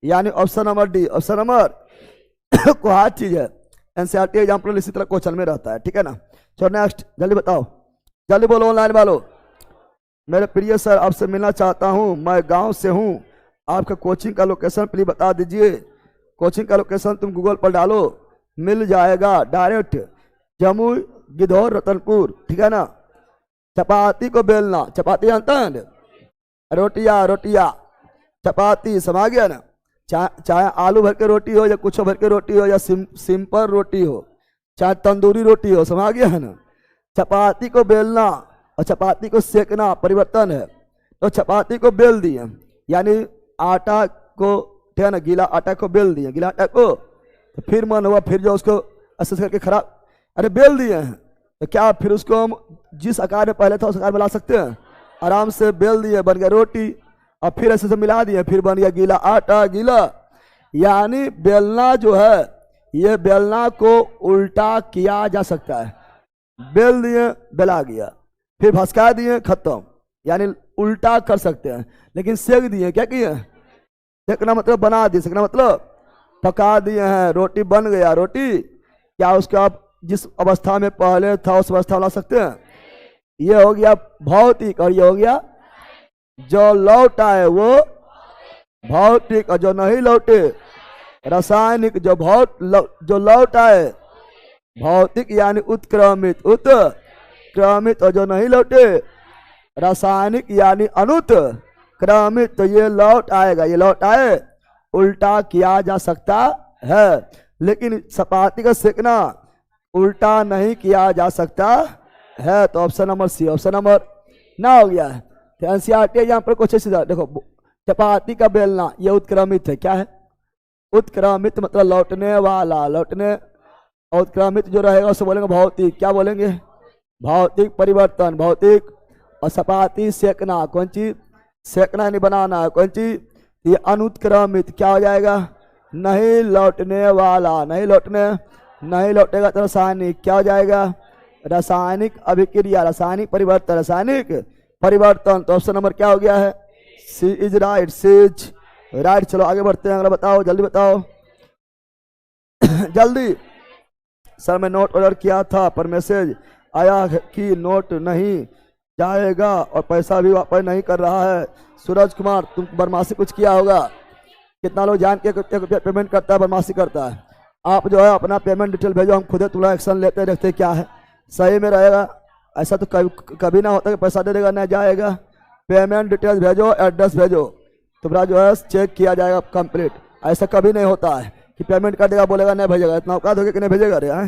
S1: यानी option number D, option number को हर चीज है, एनसीईआरटी एग्जाम्पल इसी तरह क्वेश्चन में रहता है, ठीक है ना। चलो नेक्स्ट, जल्दी बताओ, जल्दी बोलो ऑनलाइन वालों। मेरे प्रिय सर आपसे मिलना चाहता हूं, मैं गांव से हूं, आपका कोचिंग का लोकेशन प्लीज बता दीजिए। कोचिंग का लोकेशन तुम गूगल पर डालो, मिल जाएगा डायरेक्ट, जम्मू गिद्धौर रतनपुर, ठीक है ना। चपाती को बेलना, चपाती जानता है? रोटियां, रोटियां चपाती, समा गया ना। चाहे आलू भर के रोटी हो या कुछ भर के रोटी हो या सिंपल रोटी हो, चाहे तंदूरी रोटी हो, समा गया है ना। चपाती को बेलना और चपाती को सेकना परिवर्तन है। तो चपाती को बेल दिए यानी आटा को, ठीक है ना, गीला आटा को बेल दिए, गीला आटा को, तो फिर मन हुआ फिर जो उसको ऐसे करके खराब, अरे बेल दिए हैं तो क्या फिर उसको हम जिस आकार में पहले था उस आकार में ला सकते हैं? आराम से बेल दिए, बन गया रोटी, और फिर ऐसे से मिला दिए, फिर बन गया गीला आटा, गीला। यानी बेलना जो है, ये बेलना को उल्टा किया जा सकता है। बेल दिए, बेला गया, फिर भसका दिए, खत्म, यानी उल्टा कर सकते हैं। लेकिन सेक दिए, क्या किए? सेकना मतलब बना दिए, सेकना मतलब पका दिए हैं, रोटी बन गया। रोटी क्या उसको आप जिस अवस्था में पहले था उस अवस्था में ला सकते हैं? ये हो गया भौतिक, और ये हो गया जो लौट आए वो भौतिक, और जो नहीं लौटे रासायनिक। जो लौट आए भौतिक यानी उत्क्रमित, उत्क्रमित, और जो नहीं लौटे रासायनिक यानी अनुत्क्रमित। तो ये लौट आएगा, ये लौट आए उल्टा किया जा सकता है, लेकिन चपाती का सेकना उल्टा नहीं किया जा सकता है। तो option number C, option number ना हो गया है। तो एनसीईआरटी यहाँ पर कुछ ऐसे देखो, चपाती का बेलना, ये उत्क्रमित है। क्या है? उत्क्रमित मतलब लौटने वाला, लौटने। और उत्क्रमित जो रहेगा उसे बोलेंगे भौतिक। क्या बोलेंगे? भौतिक परिवर्तन, भौतिक। और चपाती सेकना, कौन चीज? सेकना यानी बनाना, कौन चीज? ये अनुत्क्रमित। क्या हो जाएगा? नहीं लौटने वाला, नहीं लौटने, नहीं लौटेगा तो रासायनिक। क्या हो जाएगा? रासायनिक अभिक्रिया, रासायनिक परिवर्तन, रासायनिक परिवर्तन। तो ऑप्शन नंबर क्या हो गया है? C is right, C is right. चलो आगे बढ़ते हैं, अगला बताओ, जल्दी बताओ जल्दी। सर मैं नोट ऑर्डर किया था पर मैसेज आया कि नोट नहीं जाएगा और पैसा भी वापस नहीं कर रहा है। सूरज कुमार, तुम बदमाशी कुछ किया होगा। कितना लोग जान के पेमेंट करता है, बदमाशी करता है। आप जो है अपना पेमेंट डिटेल भेजो, हम खुद थोड़ा एक्शन लेते देखते क्या है, सही में रहेगा। ऐसा तो कभी ना होता कि पैसा दे देगा ना जाएगा। पेमेंट डिटेल्स भेजो, एड्रेस भेजो, तुम्हारा जो है चेक किया जाएगा कंप्लीट। ऐसा कभी नहीं होता है कि पेमेंट कर देगा बोलेगा नहीं भेजेगा। इतना औकात होगा कि नहीं भेजेगा रे हैं?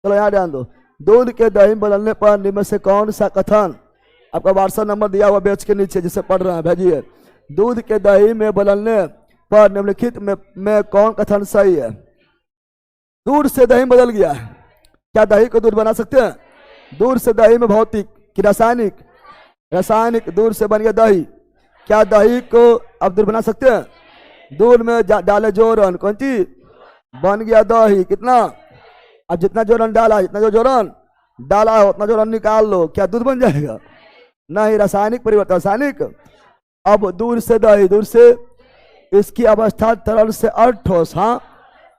S1: चलो यहाँ ध्यान दो। दूध के दही बदलने पर निम्न से कौन सा कथन, आपका व्हाट्सएप नंबर दिया हुआ बेच के नीचे जिसे पढ़ रहे हैं भेजिए। दूध के दही में बदलने पर निम्नलिखित में कौन कथन सही है? दूध से दही बदल गया है, क्या दही को दूध बना सकते हैं? दूध से दही में भौतिक कि रासायनिक? रासायनिक। दूध से बन गया दही, क्या दही को अब दूध बना सकते हैं? दूध में डाले जोरन, कौन चीज? बन गया दही। कितना? अब जितना जोरन डाला, जितना जो जोरन डाला है उतना जोरन निकाल लो, क्या दूध बन जाएगा? नहीं, रासायनिक परिवर्तन, रासायनिक। अब दूध से दही, दूध से इसकी अवस्था तरल से अर्ध ठोस। हाँ,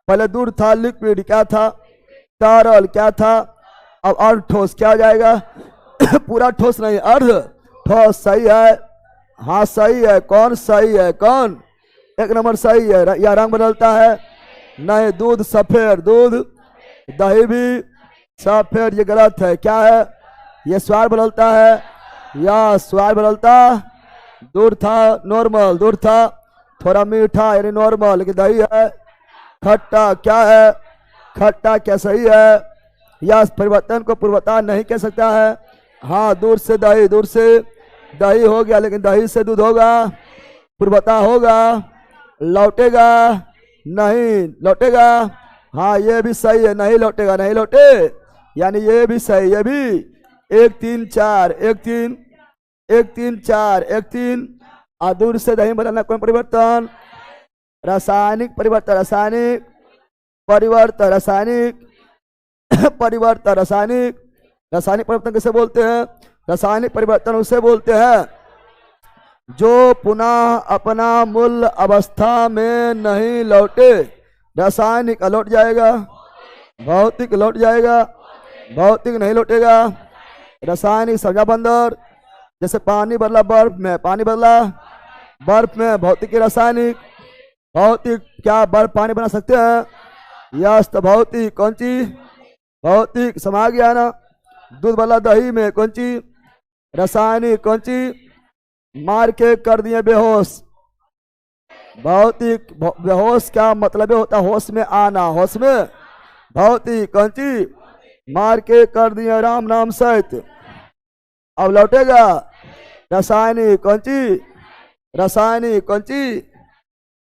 S1: पहले दूध था लिक्विड, क्या था? तरल। क्या था? अब अर्ध ठोस। क्या हो जाएगा? पूरा ठोस नहीं, अर्ध ठोस। सही है, हाँ सही है। कौन सही है? कौन? एक नंबर सही है। या रंग बदलता है? नहीं, दूध सफेद, दूध दही भी सफेद, ये गलत है। क्या है? ये स्वाद बदलता है या स्वाद बदलता? दूध था नॉर्मल, दूध था थोड़ा मीठा यानी नॉर्मल, लेकिन दही है खट्टा। क्या है? खट्टा। क्या सही है? या परिवर्तन को पूर्वता नहीं कह सकता है? हाँ, दूध से दही, दूध से दही हो गया, लेकिन दही से दूध होगा, पूर्वता होगा, लौटेगा नहीं, लौटेगा। हाँ ये भी सही है, नहीं लौटेगा, नहीं लौटे, यानी ये भी सही, ये भी 1 3 4 1 3 1 3 4 1 3। दूध से दही बनाना कौन परिवर्तन? रासायनिक परिवर्तन, रासायनिक परिवर्तन, रासायनिक परिवर्तन, रासायनिक। रासायनिक परिवर्तन किसे बोलते हैं? रासायनिक परिवर्तन उसे बोलते हैं जो पुनः अपना मूल अवस्था में नहीं लौटे। रासायनिक लौट जाएगा, भौतिक लौट जाएगा, भौतिक नहीं लौटेगा। रासायनिक समझा बंदर? जैसे पानी बदला बर्फ में, पानी बदला बर्फ में, भौतिक रासायनिक। भौतिक क्या बर्फ पानी बना सकते हैं? यस, तो भौतिक। कौन चीज? भौतिक। समा गया ना? दूध वाला दही में, कौन चीज? रासायनिक। कौन चीज? मार के कर दिए बेहोश, भौतिक। बेहोश क्या मतलब होता? होश में आना, होश में। भौतिक। कौन चीज? मार के कर दिए राम नाम सहित, अब लौटेगा। रासायनिक। कौन चीज? रासायनिक। कौन चीज?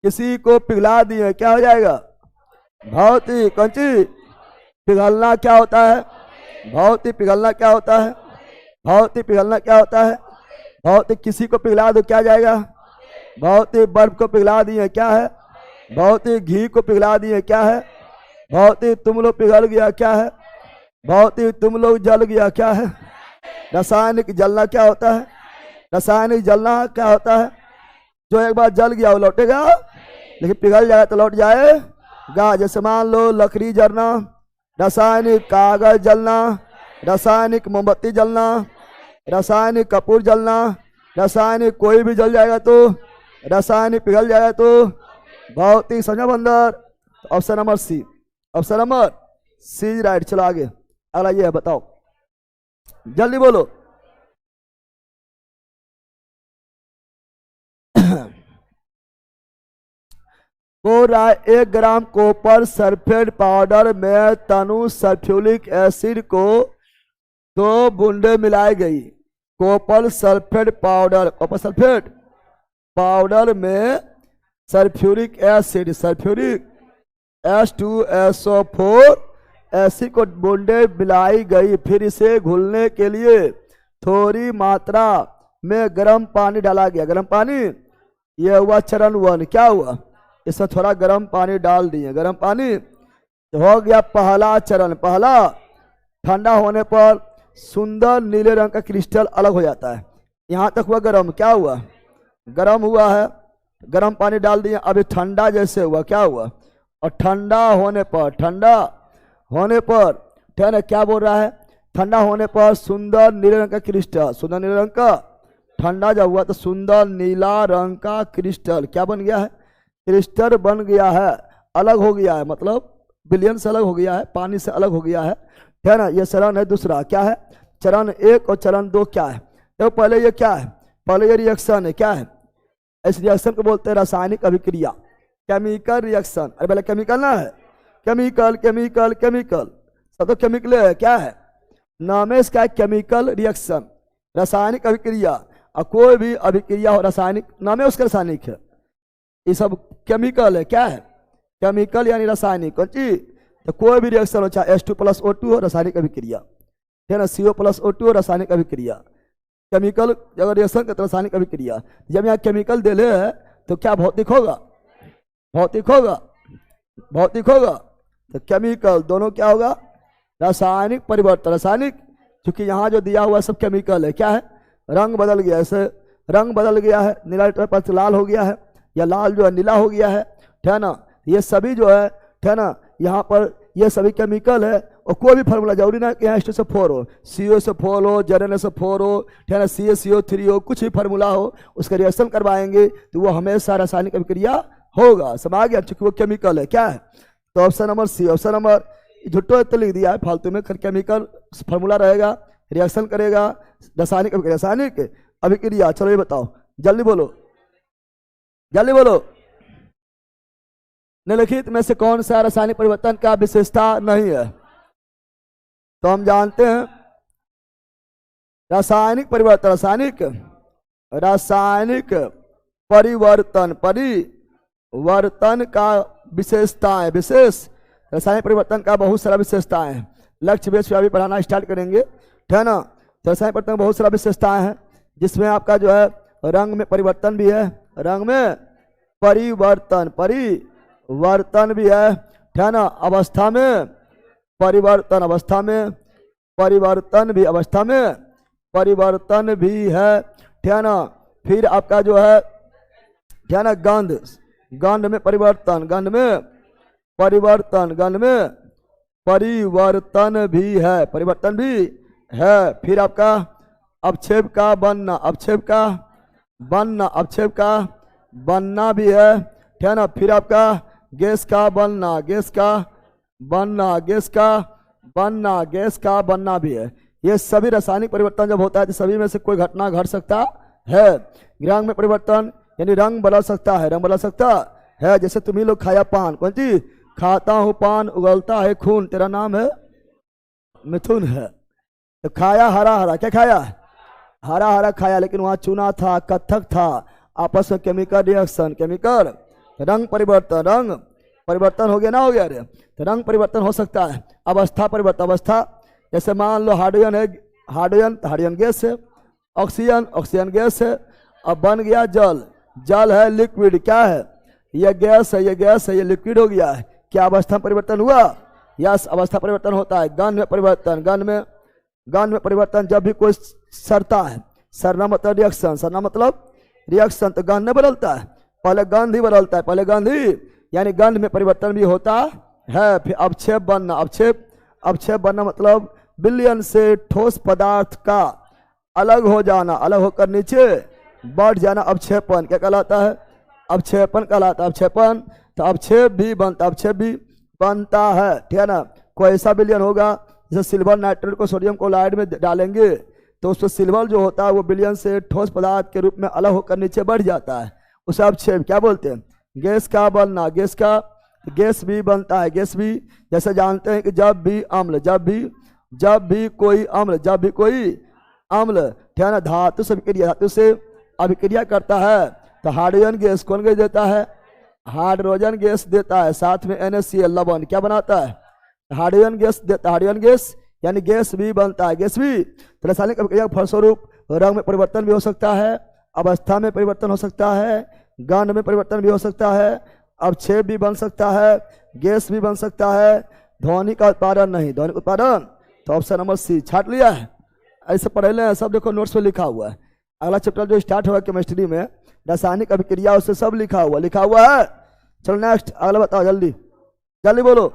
S1: किसी को पिघला दिए, क्या हो जाएगा? भौतिक। कौन चीज? पिघलना क्या होता है? भौतिक। पिघलना क्या होता है? भौतिक। पिघलना क्या होता है? भौतिक। किसी को पिघला दो क्या जाएगा? भौतिक। बर्फ को पिघला दिए, क्या है? भौतिक। घी को पिघला दिए, क्या है? भौतिक। तुम लोग पिघल गया, क्या है? भौतिक। तुम लोग जल गया, क्या है? रासायनिक। जलना क्या होता है? रासायनिक जलना क्या होता है? जो एक बार जल गया वो लौटेगा, लेकिन पिघल जाए तो लौट जाएगा। जैसे मान लो लकड़ी जलना, रासायनिक। कागज जलना, रासायनिक। मोमबत्ती जलना, रासायनिक। कपूर जलना, रासायनिक। कोई भी जल जाएगा तो रासायनिक, पिघल जाएगा तो भौतिक। समझा बंदर? Option number C, option number C right. चलो आगे, अगला ये है, बताओ जल्दी बोलो। पूरा 1 ग्राम कॉपर सल्फेट पाउडर में तनु सल्फ्यूरिक एसिड को 2 बूंदे मिलाई गई। Copper sulphate powder, copper sulphate powder में sulphuric acid, sulphuric H2SO4 acid को बूंदे मिलाई गई। फिर इसे घुलने के लिए थोड़ी मात्रा में गर्म पानी डाला गया। गर्म पानी, यह हुआ चरण 1। क्या हुआ, इसमें थोड़ा गर्म पानी डाल दिए। गर्म पानी हो गया पहला चरण। पहला, ठंडा होने पर सुंदर नीले रंग का क्रिस्टल अलग हो जाता है। यहाँ तक हुआ गर्म। क्या हुआ, गर्म हुआ है, गर्म पानी डाल दिए। अभी ठंडा जैसे हुआ, क्या हुआ, और ठंडा होने पर, ठंडा होने पर, ठीक है, क्या बोल रहा है, ठंडा होने पर सुंदर नीले रंग का क्रिस्टल, सुंदर नीले रंग का, ठंडा जब हुआ तो सुंदर नीला रंग का क्रिस्टल क्या बन गया है, क्रिस्टल बन गया है, अलग हो गया है, मतलब विलयन से अलग हो गया है, पानी से अलग हो गया है, ठीक है ना। ये चरण है दूसरा। क्या है, चरण 1 और चरण 2 क्या है, तो पहले ये क्या है, पहले ये रिएक्शन है। क्या है, इस रिएक्शन को बोलते हैं रासायनिक अभिक्रिया, केमिकल रिएक्शन। अरे पहले केमिकल ना है, केमिकल केमिकल केमिकल, सब तो केमिकल है। क्या है, नाम है इसका केमिकल रिएक्शन, रासायनिक अभिक्रिया। और कोई भी अभिक्रिया हो रासायनिक, नाम है उसका रासायनिक है, ये सब केमिकल है। क्या है, केमिकल यानी रासायनिक। कौन चीज, तो कोई भी रिएक्शन हो, चाहे H2+O2 हो, रासायनिक अभिक्रिया, ठीक है ना, CO+O2 हो, रासायनिक अभिक्रिया। केमिकल अगर रिएक्शन का, तो रासायनिक अभिक्रिया। जब यहाँ केमिकल दे ले है तो क्या भौतिक होगा, भौतिक होगा, भौतिक होगा। तो केमिकल दोनों क्या होगा, रासायनिक परिवर्तन, रासायनिक, क्योंकि यहाँ जो दिया हुआ सब केमिकल है। क्या है, रंग बदल गया, ऐसे रंग बदल गया है, नीला पर लाल हो गया है, या लाल जो है नीला हो गया है, ठीक है ना। ये सभी जो है, ठीक है ना, यहाँ पर ये सभी केमिकल है। और कोई भी फार्मूला जरूरी ना कि यहाँ H2SO4 हो, CO2SO4 हो, ZnSO4 हो, ठीक है ना, CaCO3 हो, कुछ भी फार्मूला हो, उसका रिएक्शन करवाएंगे तो वो हमेशा रासायनिक अभिक्रिया होगा। समझ गया, क्योंकि वो केमिकल है। क्या है, तो option number C. Option number झुट्टो तो लिख दिया है फालतू में, केमिकल फार्मूला रहेगा, रिएक्शन करेगा, रासायनिक अभिक्रिया। चलो ये बताओ, जल्दी बोलो, जल्दी बोलो, निम्नलिखित में से कौन सा रासायनिक परिवर्तन का विशेषता नहीं है। तो हम जानते हैं रासायनिक परिवर्तन, रासायनिक परिवर्तन, परिवर्तन का विशेषताएं, विशेष रासायनिक परिवर्तन का बहुत सारा विशेषताएं हैं। लक्ष्य बेस पे अभी पढ़ाना स्टार्ट करेंगे, ठीक है ना। तो रासायनिक परिवर्तन का बहुत सारा विशेषताएं हैं, जिसमें आपका जो है रंग में परिवर्तन भी है, रंग में परिवर्तन, परिवर्तन भी है, ठीक है ना। अवस्था में परिवर्तन, अवस्था में परिवर्तन भी, अवस्था में परिवर्तन भी है, ठीक है ना। फिर आपका जो है, ठीक है ना, गंध, गंध में परिवर्तन, गंध में परिवर्तन, गंध में परिवर्तन भी है, परिवर्तन भी है। फिर आपका अवक्षेप का बनना, अवक्षेप का बनना, अवक्षेप का बनना भी है, ठीक है ना। फिर आपका गैस का बनना, गैस का बनना, गैस का बनना, गैस का बनना भी है। ये सभी रासायनिक परिवर्तन जब होता है तो सभी में से कोई घटना घट सकता है। रंग में परिवर्तन यानी रंग बदल सकता है, रंग बदल सकता है। जैसे तुम्ही लोग खाया पान, कौन चीज, खाता हूँ पान उगलता है खून, तेरा नाम है मिथुन है। तो खाया हरा हरा, क्या खाया, हरा हरा खाया, लेकिन वहां चूना था, कत्थक था, आपस में केमिकल रिएक्शन, केमिकल, रंग परिवर्तन, रंग परिवर्तन हो गया ना, हो गया रे। तो रंग परिवर्तन हो सकता है। अवस्था परिवर्तन, अवस्था जैसे मान लो हाइड्रोजन है, हाइड्रोजन, हाइड्रोजन गैस है, ऑक्सीजन, ऑक्सीजन गैस है, अब बन गया जल, जल है लिक्विड, क्या है, ये गैस है, ये गैस है, ये लिक्विड हो गया है। क्या अवस्था परिवर्तन हुआ, यस, अवस्था परिवर्तन होता है। गंध में परिवर्तन, गंध में परिवर्तन जब भी कोई सरता है, सरना मतलब रिएक्शन, सरना मतलब रिएक्शन, तो गंध नहीं बदलता है, पहले गंध ही बदलता है, पहले गंध ही, यानी गंध में परिवर्तन भी होता है। फिर अवक्षेप बनना, अवक्षेप बनना मतलब विलयन से ठोस पदार्थ का अलग हो जाना, अलग होकर नीचे बढ़ जाना, अवक्षेपण क्या कहलाता है, अवक्षेपण कहलाता है, अवक्षेपण। तो अवक्षेप भी बनता, अवक्षेप भी बनता है, ठीक है ना। कोई ऐसा विलयन होगा जैसे सिल्वर नाइट्रेट को सोडियम क्लोराइड में डालेंगे तो उसमें सिल्वर जो होता है वो विलयन से ठोस पदार्थ के रूप में अलग होकर नीचे बढ़ जाता है, उसे अवक्षेप क्या बोलते हैं। गैस का बनना, गैस का, गैस भी बनता है, गैस भी जैसे जानते हैं कि जब भी अम्ल, जब भी कोई अम्ल, जब भी कोई अम्ल, ठीक है ना, धातु से अभिक्रिया, धातु से अभिक्रिया करता है तो हाइड्रोजन गैस कौन गैस देता है? हाइड्रोजन गैस देता है, साथ में NaCl लवण क्या बनाता है? हाइड्रोजन गैस देता है। हाइड्रोजन गैस यानी गैस भी बनता है, गैस भी। तो रासायनिक अभिक्रिया के फलस्वरूप रंग में परिवर्तन भी हो सकता है, अवस्था में परिवर्तन हो सकता है, गंध में परिवर्तन भी हो सकता है, अवक्षेप भी बन सकता है, गैस भी बन सकता है, ध्वनि का उत्पादन नहीं। ध्वनि उत्पादन तो ऑप्शन नंबर सी छाट लिया है। ऐसे पढ़े ले, सब देखो नोट्स में लिखा हुआ है। अगला चैप्टर जो स्टार्ट होगा केमिस्ट्री में रासायनिक अभिक्रिया, उससे सब लिखा हुआ है। चलो नेक्स्ट अगला बताओ, जल्दी जल्दी बोलो।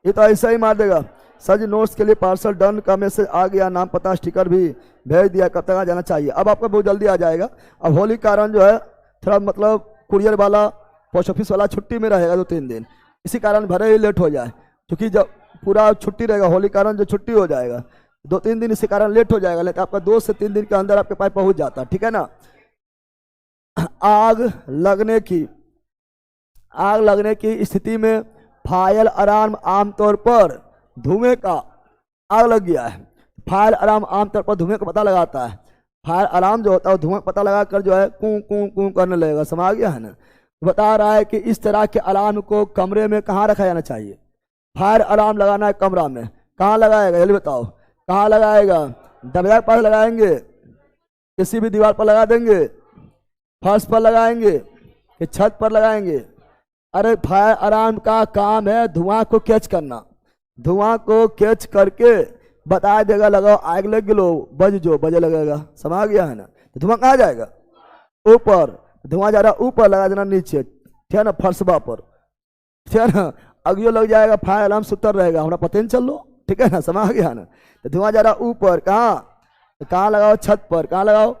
S1: ये तो ऐसा ही मार देगा। सर जी नोट्स के लिए पार्सल डन का मैसेज आ गया, नाम पता स्टिकर भी भेज दिया, कब तक आ जाना चाहिए? अब आपका बहुत जल्दी आ जाएगा। अब होली कारण जो है थोड़ा मतलब कुरियर वाला पोस्ट ऑफिस वाला छुट्टी में रहेगा 2-3 दिन, इसी कारण भरे ही लेट हो जाए, क्योंकि जब पूरा छुट्टी रहेगा होली कारण जो छुट्टी हो जाएगा 2-3 दिन, इसी कारण लेट हो जाएगा। लेकिन आपका 2 से 3 दिन के अंदर आपके पास पहुंच जाता, ठीक है ना। आग लगने की स्थिति में फायर अलार्म आमतौर पर धुएं का, आग लग गया है, फायर अलार्म आमतौर पर धुएं का पता लगाता है। फायर अलार्म जो होता है धुएं पता लगा कर जो है कूं कूं कूं करने लगेगा, समझ गया है ना। बता रहा है कि इस तरह के अलार्म को कमरे में कहाँ रखा जाना चाहिए? फायर अलार्म लगाना है कमरा में, कहाँ लगाएगा जल्दी बताओ, कहाँ लगाएगा? दरवाजा के पास लगाएंगे, किसी भी दीवार पर लगा देंगे, फर्श पर लगाएंगे कि छत पर लगाएंगे? अरे फायर अलार्म का काम है धुआं को कैच करना, धुआं को कैच करके बता देगा लगाओ आग लग लो बज जो बजे लगेगा, समझ गया है ना। तो धुआं कहाँ जाएगा? ऊपर। धुआं जा रहा ऊपर, लगा देना नीचे, ठीक है ना, फर्शबा पर, ठीक है ना। अगियो लग जाएगा, फायर अलार्म सुतर रहेगा, हमारा पता नहीं चल लो, ठीक है ना, समझ गया ना। तो धुआं जा रहा ऊपर, कहाँ? तो कहाँ लगाओ? छत पर। कहाँ लगाओ?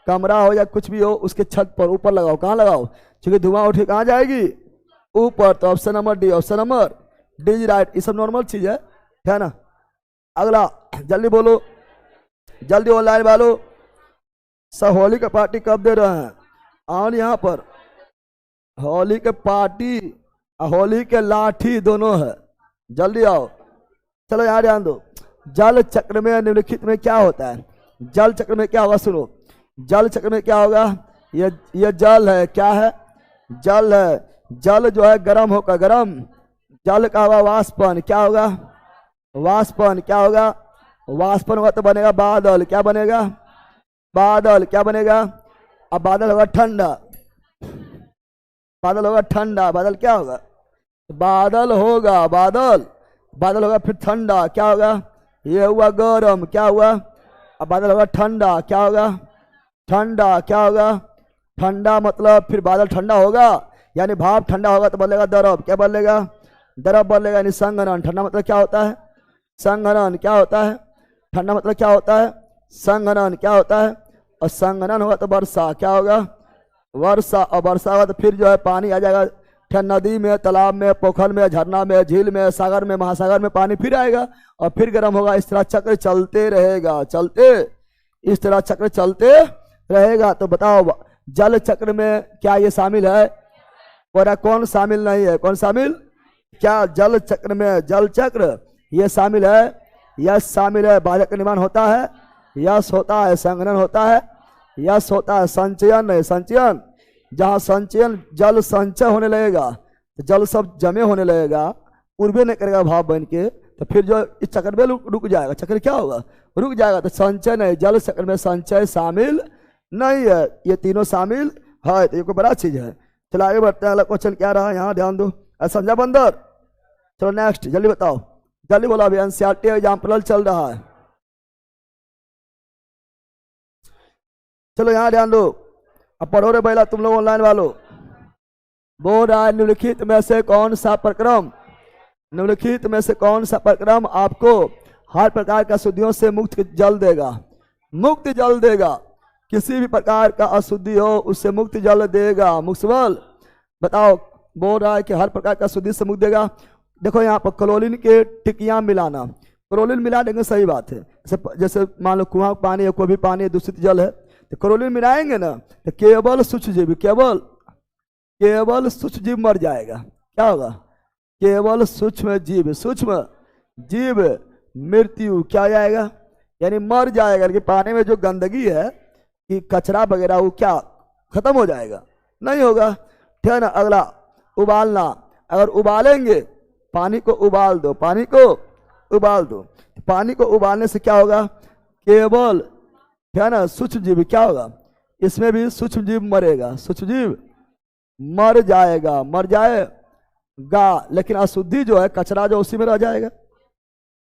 S1: कमरा हो या कुछ भी हो उसके छत पर ऊपर लगाओ। कहाँ लगाओ? क्योंकि धुआं उठी कहाँ जाएगी? ऊपर। तो option number D, option number D is right. ये सब नॉर्मल चीज है, ठीक है ना। अगला जल्दी बोलो, जल्दी ऑनलाइन वालों। सब होली का पार्टी कब दे रहे हैं? और यहाँ पर होली के पार्टी होली के लाठी दोनों है, जल्दी आओ। चलो यहाँ ध्यान दो। जल चक्र में निम्नलिखित में क्या होता है? जल चक्र में क्या होगा? सुनो, जल चक्र में क्या होगा? ये जल है, क्या है? जल है। जल जो है गर्म होगा, गर्म जल का होगा वाष्पन, क्या होगा? वाष्पन। क्या होगा? वाष्पन होगा तो बनेगा बादल, क्या बनेगा? बादल। क्या बनेगा? अब बादल होगा ठंडा, बादल होगा ठंडा। बादल क्या होगा? बादल होगा, बादल होगा फिर ठंडा, क्या होगा? ये हुआ गरम, क्या हुआ? अब बादल होगा ठंडा, क्या होगा? ठंडा। क्या होगा? ठंडा मतलब फिर बादल ठंडा होगा, यानी भाप ठंडा होगा तो बनेगा द्रव, क्या बनेगा? द्रव बनेगा, यानी संघनन। ठंडा मतलब क्या होता है? संघनन। क्या होता है? ठंडा मतलब क्या होता है? संघनन। क्या होता है? और संघनन होगा तो वर्षा, क्या होगा? वर्षा। और वर्षा होगा तो फिर जो है पानी आ जाएगा, फिर नदी में, तालाब में, पोखर में, झरना में, झील में, सागर में, महासागर में पानी फिर आएगा और फिर गर्म होगा। इस तरह चक्र चलते रहेगा, इस तरह चक्र चलते रहेगा। तो बताओ जल चक्र में क्या ये शामिल है? और कौन शामिल नहीं है? कौन शामिल? क्या जल चक्र में, जल चक्र ये शामिल है? यस शामिल है। बाधक का निर्माण होता है, यस होता है। संघनन होता है, यस होता है। संचयन नहीं, संचयन जहाँ संचयन जल संचय होने लगेगा तो जल सब जमे होने लगेगा, उर्वे नहीं करेगा भाप बन के, तो फिर जो इस चक्र में रुक जाएगा। चक्र क्या होगा? रुक जाएगा। तो संचय नहीं, जल चक्र में संचय शामिल नहीं है, ये तीनों शामिल है। तो ये कोई बड़ा चीज है। चलो आगे बढ़ते हैं। अगला क्वेश्चन क्या रहा? यहाँ ध्यान दो, समझा बंदर? चलो नेक्स्ट जल्दी बताओ, जल्दी बोला। अभी एनसीईआरटी एग्जाम्पल चल रहा है। चलो यहाँ ध्यान दो, अब पढ़ो रे बैला तुम लोग ऑनलाइन वालों। बोल रहा है निम्नलिखित में से कौन सा प्रक्रम, निम्नलिखित में से कौन सा प्रक्रम आपको हर प्रकार का अशुद्धियों से मुक्त जल देगा? मुक्त जल देगा। किसी भी प्रकार का अशुद्धि हो उससे मुक्त जल देगा। मुक्सबल बताओ। बोल रहा है कि हर प्रकार का अशुद्धि से मुक्त देगा। देखो यहाँ पर क्लोरीन के टिकियां मिलाना, क्लोरीन मिला देंगे, सही बात है। जैसे मान लो कुआं पानी है, कोई भी पानी दूषित जल है तो क्लोरीन मिलाएंगे ना, तो केवल सूक्ष्म जीव, केवल सूक्ष्म जीव मर जाएगा। क्या होगा? केवल सूक्ष्म जीव मृत्यु क्या जाएगा? यानी मर जाएगा। लेकिन पानी में जो गंदगी है कि कचरा वगैरह वो क्या खत्म हो जाएगा, नहीं होगा। ठीक है ना। अगला उबालना, अगर उबालेंगे, पानी को उबाल दो, पानी को उबाल दो, पानी को उबालने से क्या होगा, केवल ठीक है ना सूक्ष्म जीव क्या होगा, इसमें भी सूक्ष्म जीव मरेगा, सूक्ष्म जीव मर जाएगा, मर जाएगा, लेकिन अशुद्धि जो है, कचरा जो उसी में रह जाएगा।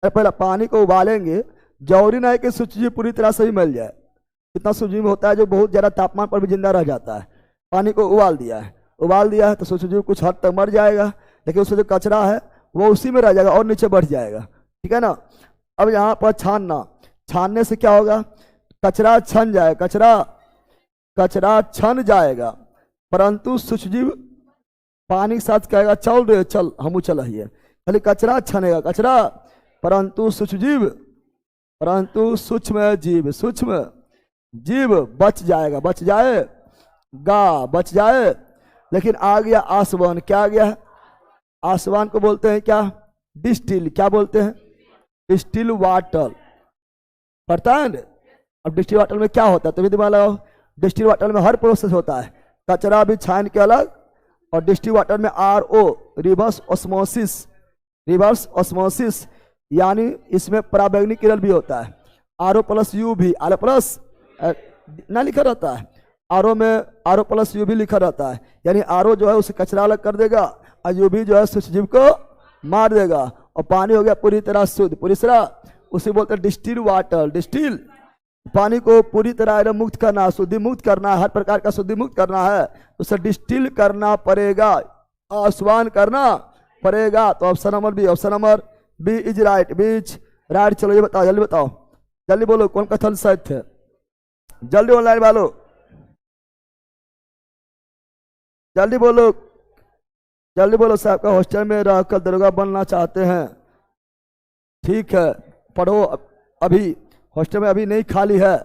S1: पहले पानी को उबालेंगे, जरूरी नहीं कि सूक्ष्म जीव पूरी तरह से ही मिल जाए, कितना सूक्ष्म जीव होता है जो बहुत ज्यादा तापमान पर भी जिंदा रह जाता है। पानी को उबाल दिया है, उबाल दिया है तो सूक्ष्म जीव कुछ हद तक मर जाएगा, लेकिन उसमें जो कचरा है वो उसी में रह जाएगा और नीचे बढ़ जाएगा। ठीक है ना। अब यहाँ पर छानना, छानने से क्या होगा, कचरा छन जाए, कचरा छन जाएगा, परंतु सूक्ष्म जीव पानी के साथ कहेगा चल रे चल, हम चल ही है, खाली कचरा छनेगा, कचरा, परंतु सूक्ष्म जीव बच जाएगा, बच जाए। लेकिन आ गया आसवान, क्या आ गया, आसवान को बोलते हैं क्या, डिस्टिल, क्या बोलते हैं, डिस्टिल वाटर, पढ़ता है ना। अब डिस्टिल वाटर में क्या होता है, तभी दिमाग लगाओ। डिस्टिल वाटर में हर प्रोसेस होता है, कचरा भी छान के अलग, और डिस्टिल वाटर में RO रिवर्स ऑस्मोसिस, यानी इसमें पराबैंगनी किरण भी होता है, RO+U भी, R+ ना लिखा रहता है, RO में RO+U भी लिखा रहता है, यानी RO जो है उसे कचरा अलग कर देगा, और UV जो है सूक्ष्म जीव को मार देगा, और पानी हो गया पूरी तरह शुद्ध, पूरी तरह, उसे बोलते हैं डिस्टिल वाटर। डिस्टिल, पानी को पूरी तरह मुक्त करना, शुद्धि मुक्त करना, हर प्रकार का शुद्धि मुक्त करना है, उसे डिस्टिल करना पड़ेगा, आसवान करना पड़ेगा। तो option number B is right, B's right. चलो ये बताओ, जल्दी बताओ, जल्दी बोलो, कौन कथन सत्य है, जल्दी ऑनलाइन वालों, जल्दी बोलो। साहब का हॉस्टल में रहकर दरोगा बनना चाहते हैं, ठीक है, पढ़ो, अभी हॉस्टल में अभी नहीं खाली है।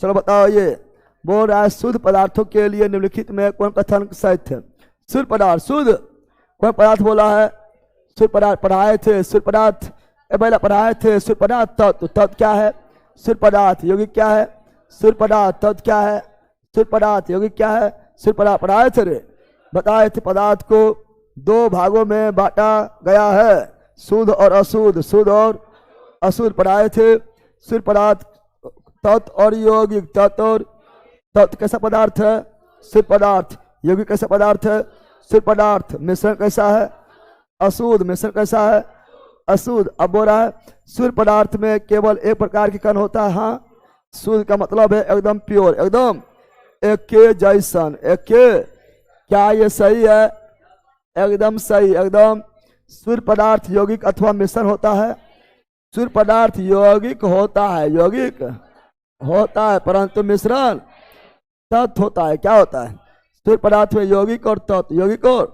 S1: चलो बताओ, ये बोल रहा है शुद्ध पदार्थों के लिए निम्नलिखित में कौन कथन सत्य है। शुद्ध पदार्थ, शुद्ध कौन पदार्थ बोला है, शुद्ध पदार्थ पढ़ाए थे, शुद्ध पदार्थ पहले पढ़ाए थे, शुद्ध पदार्थ तत्व क्या है, शुद्ध पदार्थ यौगिक क्या है, शुद्ध पदार्थ तत्व क्या है, शुद्ध पदार्थ यौगिक क्या है, शुद्ध पदार्थ पढ़ाए थे रे, बताए थे। पदार्थ को दो भागों में बांटा गया है, शुद्ध और अशुद्ध, शुद्ध और अशुद्ध पढ़ाए थे। शुद्ध पदार्थ तत्व और यौगिक, तत्व और तत्व कैसा पदार्थ है, शुद्ध पदार्थ, यौगिक कैसा पदार्थ है, शुद्ध पदार्थ, मिश्रण कैसा है, अशुद्ध, मिश्रण कैसा है, अशुद्ध। अब बोल रहा है शुद्ध पदार्थ में केवल एक प्रकार के कण होता है, हाँ, शुद्ध का मतलब है एकदम प्योर, एकदम एक के जैसन, एक के, क्या ये सही है, एकदम सही, एकदम। शुद्ध पदार्थ यौगिक अथवा मिश्रण होता है, शुद्ध पदार्थ यौगिक होता है, परंतु मिश्रण तत्व होता है, क्या होता है, शुद्ध पदार्थ में यौगिक और तत्व, यौगिक और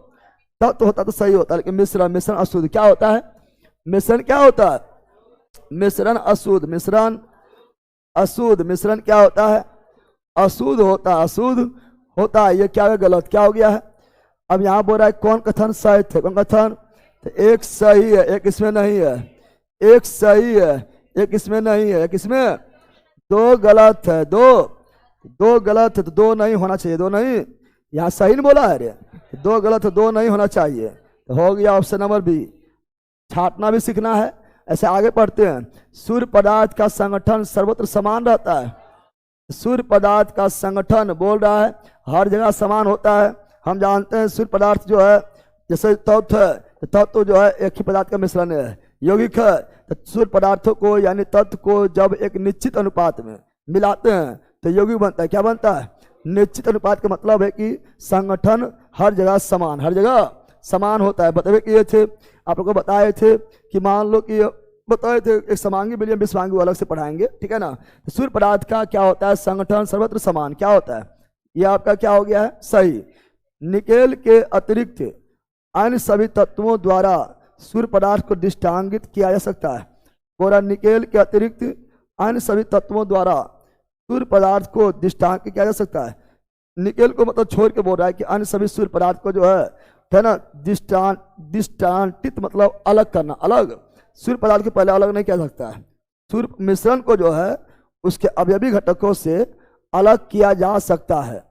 S1: तत्व होता तो सही होता है, लेकिन मिश्रण अशुद्ध, क्या होता है, मिश्रण क्या होता है, मिश्रण अशुद्ध, मिश्रण क्या होता है, अशुद्ध होता है, ये क्या है, गलत, क्या हो गया है। अब यहाँ बोल रहा है कौन कथन सत्य है, कौन कथन, तो एक सही है, एक इसमें नहीं है, एक सही है, एक इसमें नहीं है, एक इसमें दो गलत है, दो गलत है, तो दो नहीं होना चाहिए, दो नहीं, यहाँ सही नहीं बोला है रे, दो गलत है, दो नहीं होना चाहिए, तो हो गया ऑप्शन नंबर बी। छांटना भी सीखना है, ऐसे आगे पढ़ते हैं। सूर्य पदार्थ का संगठन सर्वत्र समान रहता है, सूर्य पदार्थ का संगठन बोल रहा है हर जगह समान होता है। हम जानते हैं सूर्य पदार्थ जो है जैसे तत्व है, तो तत्व जो है एक ही पदार्थ का मिश्रण है, यौगिक है, तो सूर्य पदार्थों को यानी तत्व को जब एक निश्चित अनुपात में मिलाते हैं तो यौगिक बनता है, क्या बनता है, निश्चित अनुपात का मतलब है कि संगठन हर जगह समान होता है। बताइए कि ये थे, आप लोगों को बताए थे कि मान लो कि बताए थे एक समांगी विलियम विश्वांगी अलग से पढ़ाएंगे, ठीक है ना। तो सूर्य पदार्थ का क्या होता है, संगठन सर्वत्र समान, क्या होता है, ये आपका क्या हो गया है, सही। निकेल के अतिरिक्त अन्य सभी तत्वों द्वारा सूर्य पदार्थ को दृष्टांकित किया जा सकता है। बोला निकेल के अतिरिक्त अन्य सभी तत्वों द्वारा सूर्य पदार्थ को दृष्टांकित किया जा सकता है। निकेल को मतलब छोड़ के बोल रहा है कि अन्य सभी सूर्य पदार्थ को जो है ना, दृष्टांतित मतलब अलग करना, अलग, सूर्य पदार्थ के पहले अलग नहीं किया जा सकता है। सूर्य मिश्रण को जो है उसके अवयवी घटकों से अलग किया जा सकता है,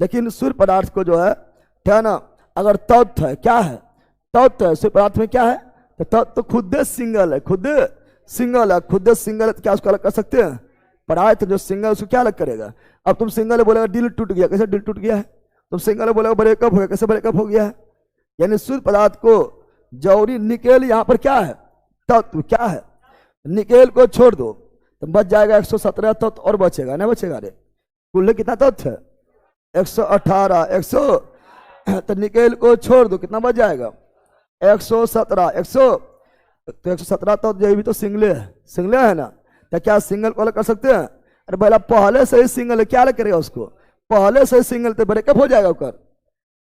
S1: लेकिन सूर्य पदार्थ को जो है ना, अगर तत्व है, क्या है तत्व है सूर्य पदार्थ में, क्या है तो तत्व तो खुद सिंगल है, खुद सिंगल है, खुद सिंगल है, तो क्या उसको अलग कर सकते हैं? पदार्थ जो सिंगल उसको क्या अलग करेगा? अब तुम सिंगल है बोलेगा दिल टूट गया, कैसे दिल टूट गया है? तुम सिंगल है बोलेगा ब्रेकअप हो गया, कैसे ब्रेकअप हो गया है? यानी सूर्य पदार्थ को जौहरी निकेल यहाँ पर क्या है? तत्व क्या है? निकेल को छोड़ दो तो बच जाएगा 117 तत्व और बचेगा, नहीं बचेगा? रे कुल कितना तत्व है? 118, 100 तो निकेल को छोड़ दो कितना बच जाएगा? 117, 100 तो 117 तो ये भी तो सिंगले है, सिंगले है ना, तो क्या सिंगल को अलग कर सकते हैं? अरे पहला पहले से ही सिंगल है, क्या अलग करेगा उसको? पहले से ही सिंगल तो ब्रेकअप हो जाएगा उसका।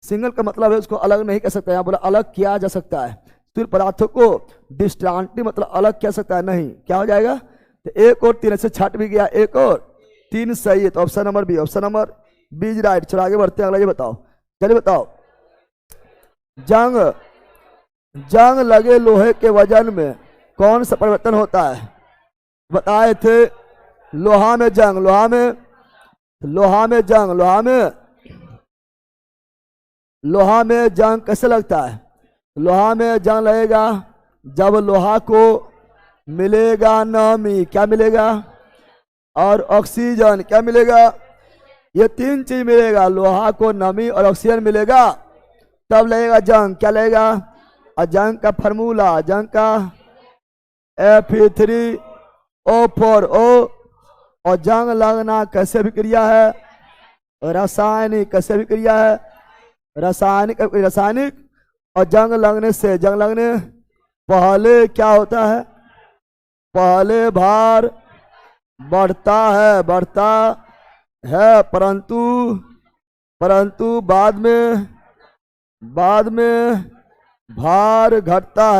S1: सिंगल का मतलब है उसको अलग नहीं कर सकता, यहाँ बोला अलग किया जा सकता है। सूर्य पदार्थों को डिस्टांटली मतलब अलग किया सकता है नहीं, क्या हो जाएगा? तो 1 और 3 से छट भी गया, 1 और 3 सही है, तो option number B, option number B is right. चलो आगे बढ़ते हैं, अगला ये बताओ, चलिए बताओ। जंग लगे लोहे के वजन में कौन सा परिवर्तन होता है? बताए थे लोहा में जंग, लोहा में जंग, लोहा में जंग कैसे लगता है? लोहा में जंग लगेगा जब लोहा को मिलेगा नमी, क्या मिलेगा? और ऑक्सीजन, क्या मिलेगा? ये 3 चीज मिलेगा, लोहा को नमी और ऑक्सीजन मिलेगा तब लगेगा जंग। क्या लगेगा? और जंग का फॉर्मूला, जंग का Fe3O4O। और जंग लगना कैसे भी क्रिया है? रासायनिक, कैसे भी क्रिया है? रासायनिक। और जंग लगने से, जंग लगने पहले क्या होता है? पहले भार बढ़ता है, परंतु बाद में भार घटता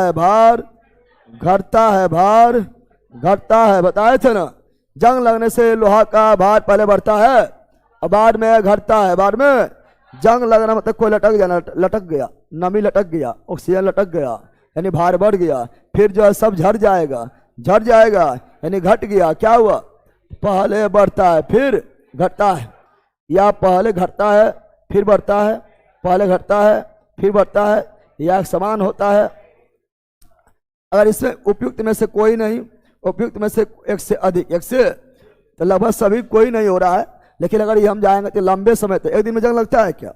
S1: है, बताए थे ना। जंग लगने से लोहा का भार पहले बढ़ता है और बाद में घटता है, बाद में। जंग लगना मतलब कोई लटक जाना, लटक गया, नमी लटक गया, ऑक्सीजन लटक गया, यानी भार बढ़ गया, फिर जो है सब झड़ जाएगा यानी घट गया। क्या हुआ? पहले बढ़ता है फिर घटता है, या पहले घटता है फिर बढ़ता है, पहले घटता है फिर बढ़ता है, या समान होता है। अगर इसमें उपयुक्त में से कोई नहीं, उपयुक्त में से एक से अधिक, एक से तो लगभग सभी कोई नहीं हो रहा है। लेकिन अगर ये हम जाएंगे तो लंबे समय तक, एक दिन में जंग लगता है क्या?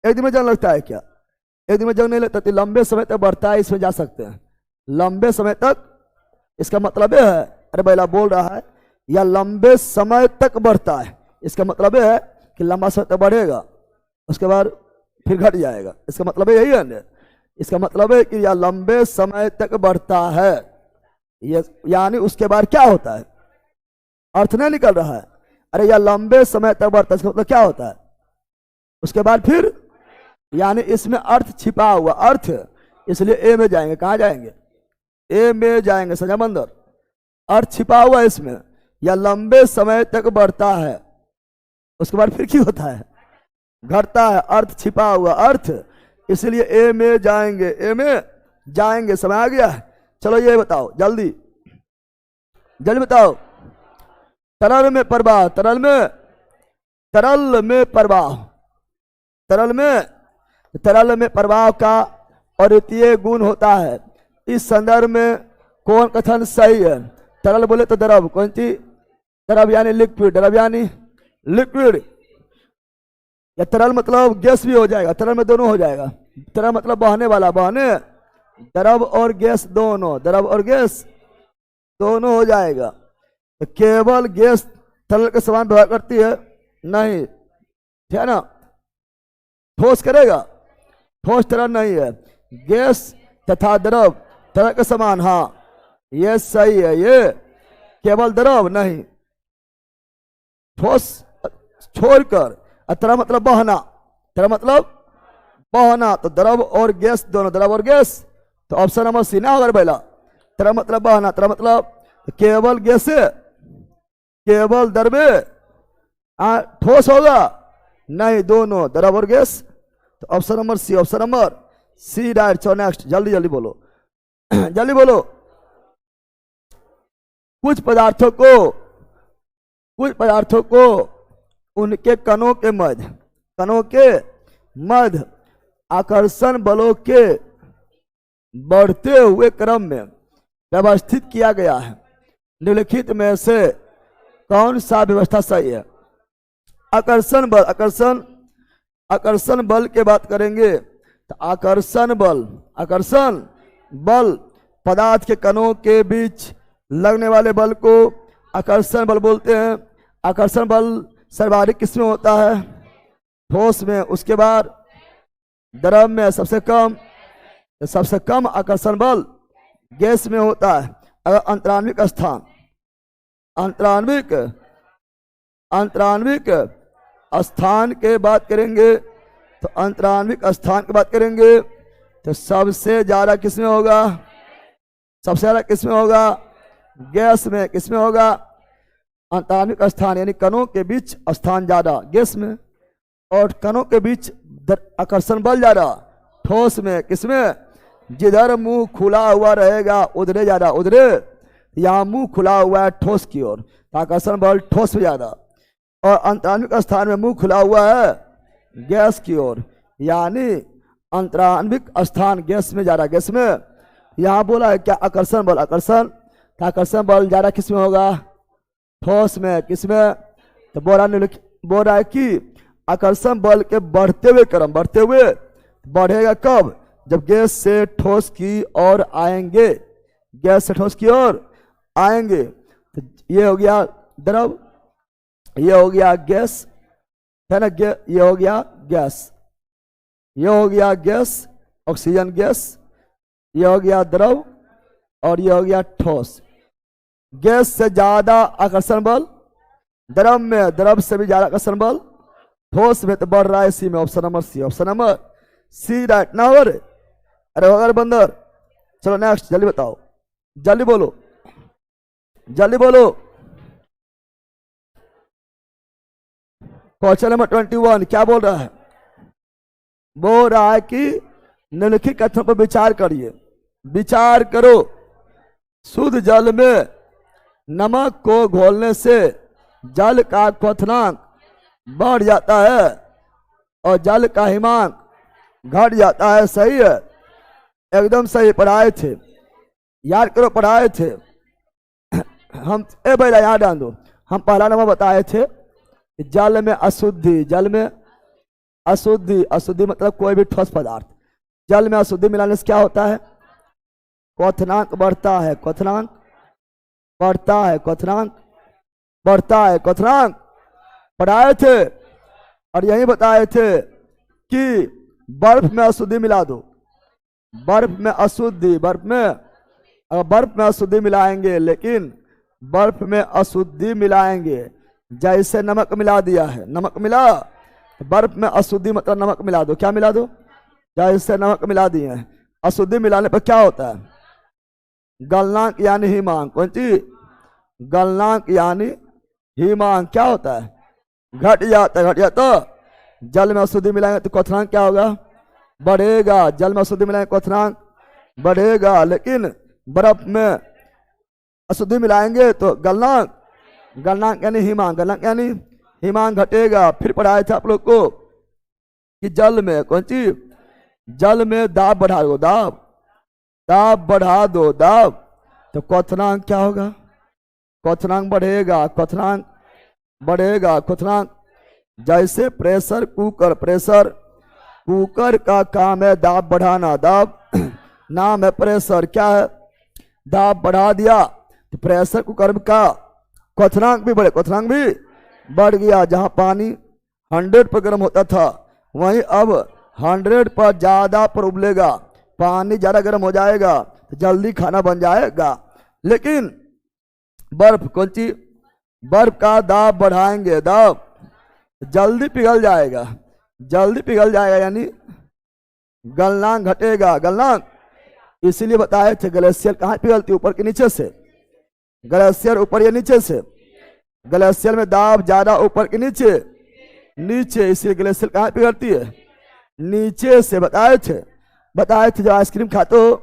S1: एक दिन में जंग लगता है क्या? एक दिन में जंग नहीं लगता, तो लंबे समय तक बढ़ता है, इसमें जा सकते हैं लंबे समय तक। इसका मतलब यह है, अरे बैला बोल रहा है, या लंबे समय तक बढ़ता है, इसका मतलब यह है कि लंबा समय तक बढ़ेगा उसके बाद फिर घट जाएगा, इसका मतलब यही है ना। इसका मतलब है कि या लंबे समय तक बढ़ता है, ये यानी उसके बाद क्या होता है? अर्थ नहीं निकल रहा है। अरे या लंबे समय तक बढ़ता है, इसका मतलब क्या होता है? उसके बाद फिर, यानी इसमें अर्थ छिपा हुआ, अर्थ, इसलिए ए में जाएंगे। कहाँ जाएंगे? ए में जाएंगे, सजामंदर। अर्थ छिपा हुआ है इसमें, या लंबे समय तक बढ़ता है, उसके बाद फिर क्या होता है? घटता है, अर्थ छिपा हुआ, अर्थ, इसलिए ए में जाएंगे, ए में जाएंगे। समय आ गया है, चलो ये बताओ जल्दी बताओ। तरल में प्रवाह, तरल में प्रवाह का अद्वितीय गुण होता है। इस संदर्भ में कौन कथन सही है? तरल बोले तो द्रव, कौन सी? द्रव यानी लिक्विड, द्रव यानी लिक्विड, या तरल मतलब गैस भी हो जाएगा, तरल में दोनों हो जाएगा। तरल मतलब बहने वाला, बहने, द्रव और गैस दोनों, द्रव और गैस दोनों हो जाएगा। तो केवल गैस तरल के समान व्यवहार करती है? नहीं, ठीक है ना। ठोस करेगा? ठोस तरल नहीं है। गैस तथा द्रव तरल के समान, हाँ ये सही है। ये केवल द्रव नहीं, ठोस छोड़कर। तरल मतलब बहना, तरल मतलब बहना, तो द्रव और गैस दोनों, द्रव और गैस, तो ऑप्शन नंबर सी ना होगा पहला। तरल मतलब बहना, तरल मतलब केवल गैस, केवल द्रव, ठोस होगा नहीं, दोनों द्रव और गैस, तो option number C, option number C right. चलो नेक्स्ट, जल्दी बोलो जल्दी बोलो। कुछ पदार्थों को उनके कणों के मध्य कणों के मध्य आकर्षण बलों के बढ़ते हुए क्रम में व्यवस्थित किया गया है। निम्नलिखित में से कौन सा व्यवस्था सही है? आकर्षण बल, आकर्षण बल के बात करेंगे तो आकर्षण बल पदार्थ के कणों के बीच लगने वाले बल को आकर्षण बल बोलते हैं। आकर्षण बल सर्वाधिक किसमें होता है? ठोस में। उसके बाद द्रव में सबसे कम आकर्षण बल गैस में होता है। अगर अंतराण्विक स्थान के बात करेंगे तो अंतराण्विक स्थान की बात करेंगे तो सबसे ज्यादा किसमें होगा? सबसे ज्यादा किसमें होगा? गैस में। किसमें होगा? अंतराण्विक स्थान यानी कणों के बीच स्थान ज्यादा गैस में, और कणों के बीच आकर्षण बल ज्यादा ठोस में। किसमें? जिधर मुंह खुला हुआ रहेगा उधरे ज्यादा, उधरे यहाँ मुंह खुला हुआ है ठोस की ओर, तो आकर्षण बल ठोस में ज्यादा। और अंतराण्विक स्थान में मुंह खुला हुआ है गैस की ओर, यानी अंतराण्विक स्थान गैस में ज्यादा, गैस में। यहाँ बोला है क्या? आकर्षण बल, आकर्षण बल ज्यादा किसमें होगा? ठोस में। किसमें? तो बोल रहा है कि आकर्षण बल के बढ़ते हुए बढ़ेगा कब? जब गैस से ठोस की ओर आएंगे, गैस से ठोस की ओर आएंगे। तो ये हो गया द्रव, ये हो गया गैस, है ना? ये हो गया गैस, ये हो गया गैस, ऑक्सीजन गैस, ये हो गया द्रव, और ये हो गया ठोस। गैस से ज्यादा आकर्षण बल द्रव में, द्रव से भी ज्यादा आकर्षण बल ठोस में, तो बढ़ रहा है सी में। Option number C, option number C right ना। अरे अगर बंदर, चलो नेक्स्ट, जल्दी बताओ, जल्दी बोलो, जल्दी बोलो। क्वेश्चन नंबर 21 क्या बोल रहा है? बोल रहा है कि निम्नलिखित कथन पर विचार करिए, विचार करो। शुद्ध जल में नमक को घोलने से जल का क्वथनांक बढ़ जाता है और जल का हिमांक घट जाता है। सही है? एकदम सही, पढ़ाए थे, याद करो, पढ़ाए थे हम। ए भाई याद डाल दो, हम पहला नंबर बताए थे जल में अशुद्धि, जल में अशुद्धि मतलब कोई भी ठोस पदार्थ, जल में अशुद्धि मिलाने से क्या होता है? क्वथनांक बढ़ता है, क्वथनांक बढ़ता है, क्वथनांक बढ़ता है, क्वथनांक पढ़ाए थे। और यही बताए थे कि बर्फ में अशुद्धि मिला दो, बर्फ में अशुद्धि, बर्फ में अशुद्धि मिलाएंगे, लेकिन बर्फ में अशुद्धि मिलाएंगे जैसे नमक मिला दिया है, नमक मिला, बर्फ में अशुद्धि मतलब नमक मिला दो, क्या मिला दो? जैसे नमक मिला दिए हैं। अशुद्धि मिलाने पर क्या होता है? गलनांक यानी हिमांक। कौन चीज? गलनांक यानी हिमांक क्या होता है? घट जाता है, घट जाता। जल में अशुद्धि मिलाएंगे तो क्वथनांक क्या होगा? बढ़ेगा। जल में अशुद्धि मिलाएंगे क्वथनांक बढ़ेगा, लेकिन बर्फ में अशुद्धि मिलाएंगे तो गलनांक यानी हिमांक, गलनांक यानी हिमांक घटेगा। फिर पढ़ाया था आप लोग को कि जल में कौन चीज? जल में दाब बढ़ा दो, दाब बढ़ा दो, दाब, तो क्वथनांक क्या होगा? क्वथनांक बढ़ेगा, क्वथनांक बढ़ेगा, क्वथनांक। जैसे प्रेशर कुकर का काम है दाब बढ़ाना, दाब नाम है प्रेशर, क्या है? दाब बढ़ा दिया तो प्रेशर कुकर का क्वथनांक भी बढ़े, क्वथनांक भी बढ़ गया। जहां पानी 100 पर गर्म होता था वहीं अब 100 पर ज्यादा पर उबलेगा, पानी ज्यादा गर्म हो जाएगा तो जल्दी खाना बन जाएगा। लेकिन बर्फ कौन सी? बर्फ का दाब बढ़ाएंगे, दाब जल्दी पिघल जाएगा, जल्दी पिघल जाएगा, यानी गलनांक घटेगा, गलनांक। इसीलिए बताए थे ग्लेशियर कहाँ पिघलती? ऊपर के नीचे से। ग्लेशियर ऊपर या नीचे से? ग्लेशियर में दाब ज्यादा ऊपर के नीचे, नीचे, इसलिए ग्लेशियर कहाँ पिघलती है? नीचे से। बताए थे जब आइसक्रीम खाते हो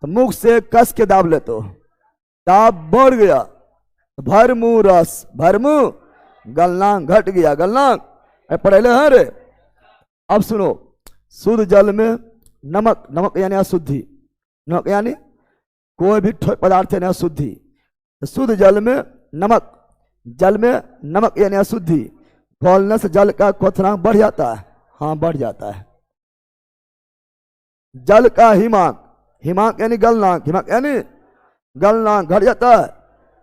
S1: तो मुख से कस के दाब लेते हो, दाब बढ़ गया तो भरमू रस, भरमू गलनांक घट गया, गलनांक पढ़े हैं रे। अब सुनो, शुद्ध जल में नमक, नमक यानी अशुद्धि, नमक यानी कोई भी ठोस पदार्थ यानी अशुद्धि। तो शुद्ध जल में नमक, जल में नमक यानी अशुद्धि घोलने से जल का क्वथनांक बढ़ जाता है। हाँ बढ़ जाता है। जल का हिमांक, हिमांक यानी गलनांक, हिमांक यानी गलनांक घट जाता है।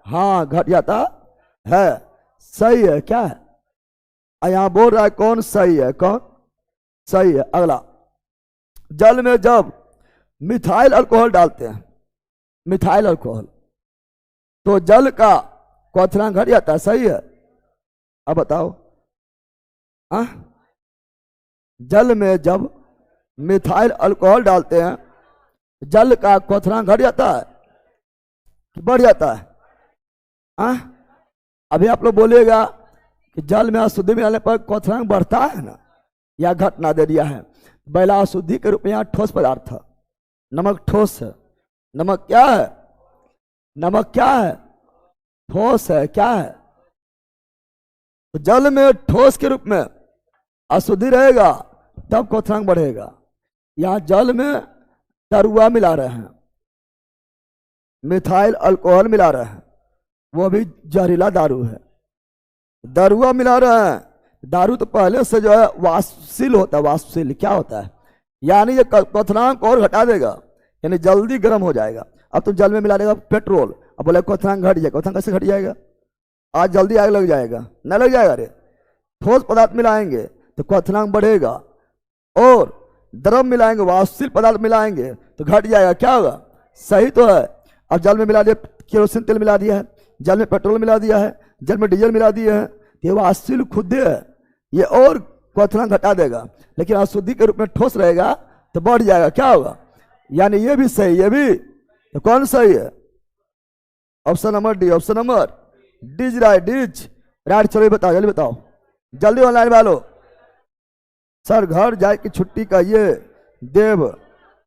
S1: हाँ घट जाता है। सही है क्या है? यहां बोल रहा है कौन सही है, कौन सही है। अगला, जल में जब मिथाइल अल्कोहल डालते हैं, मिथाइल अल्कोहल, तो जल का क्वथनांक घट जाता है। सही है? अब बताओ। जल में जब मिथाइल अल्कोहल डालते हैं, जल का क्वथनांक घट जाता है कि बढ़ जाता है? अभी आप लोग बोलिएगा कि जल में अशुद्धि मिलाने पर क्वथनांक बढ़ता है ना, या घटना दे दिया है। पहला अशुद्धि के रूप में यहाँ ठोस पदार्थ था, नमक ठोस है। नमक क्या है? नमक क्या है? ठोस है। क्या है? तो जल में ठोस के रूप में अशुद्धि रहेगा तब क्वथनांक बढ़ेगा। यहां जल में दरुआ मिला रहे हैं, मिथाइल अल्कोहल मिला रहे हैं, वो भी जहरीला दारू है। दरुआ मिला रहे हैं, दारू तो पहले से जो है वाष्पशील होता है। वाष्पशील क्या होता है? यानी ये क्वथनांक और घटा देगा, यानी जल्दी गर्म हो जाएगा। अब तुम जल में मिला देगा पेट्रोल, अब बोले क्वथनांक घट जाएगा। क्वथनांक कैसे घट जाएगा? आज जल्दी आग लग जाएगा, न लग जाएगा? अरे ठोस पदार्थ मिलाएंगे तो क्वथनांक बढ़ेगा, और द्रव मिलाएंगे, वाष्पशील पदार्थ मिलाएंगे तो घट जाएगा। क्या होगा? सही तो है। अब जल में मिला दिया, केरोसिन तेल मिला दिया है, जल में पेट्रोल मिला दिया है, जल में डीजल मिला दिया है, ये वाष्पशील खुद है, ये और क्वथनांक घटा देगा। लेकिन अशुद्धि के रूप में ठोस रहेगा तो बढ़ जाएगा। क्या होगा? यानी ये भी सही, ये भी। तो कौन सही है? Option number D, option number D is right, D is right. चलो बताओ, जल्दी बताओ, जल्दी ऑनलाइन वालों। सर घर जाए की छुट्टी का ये देव,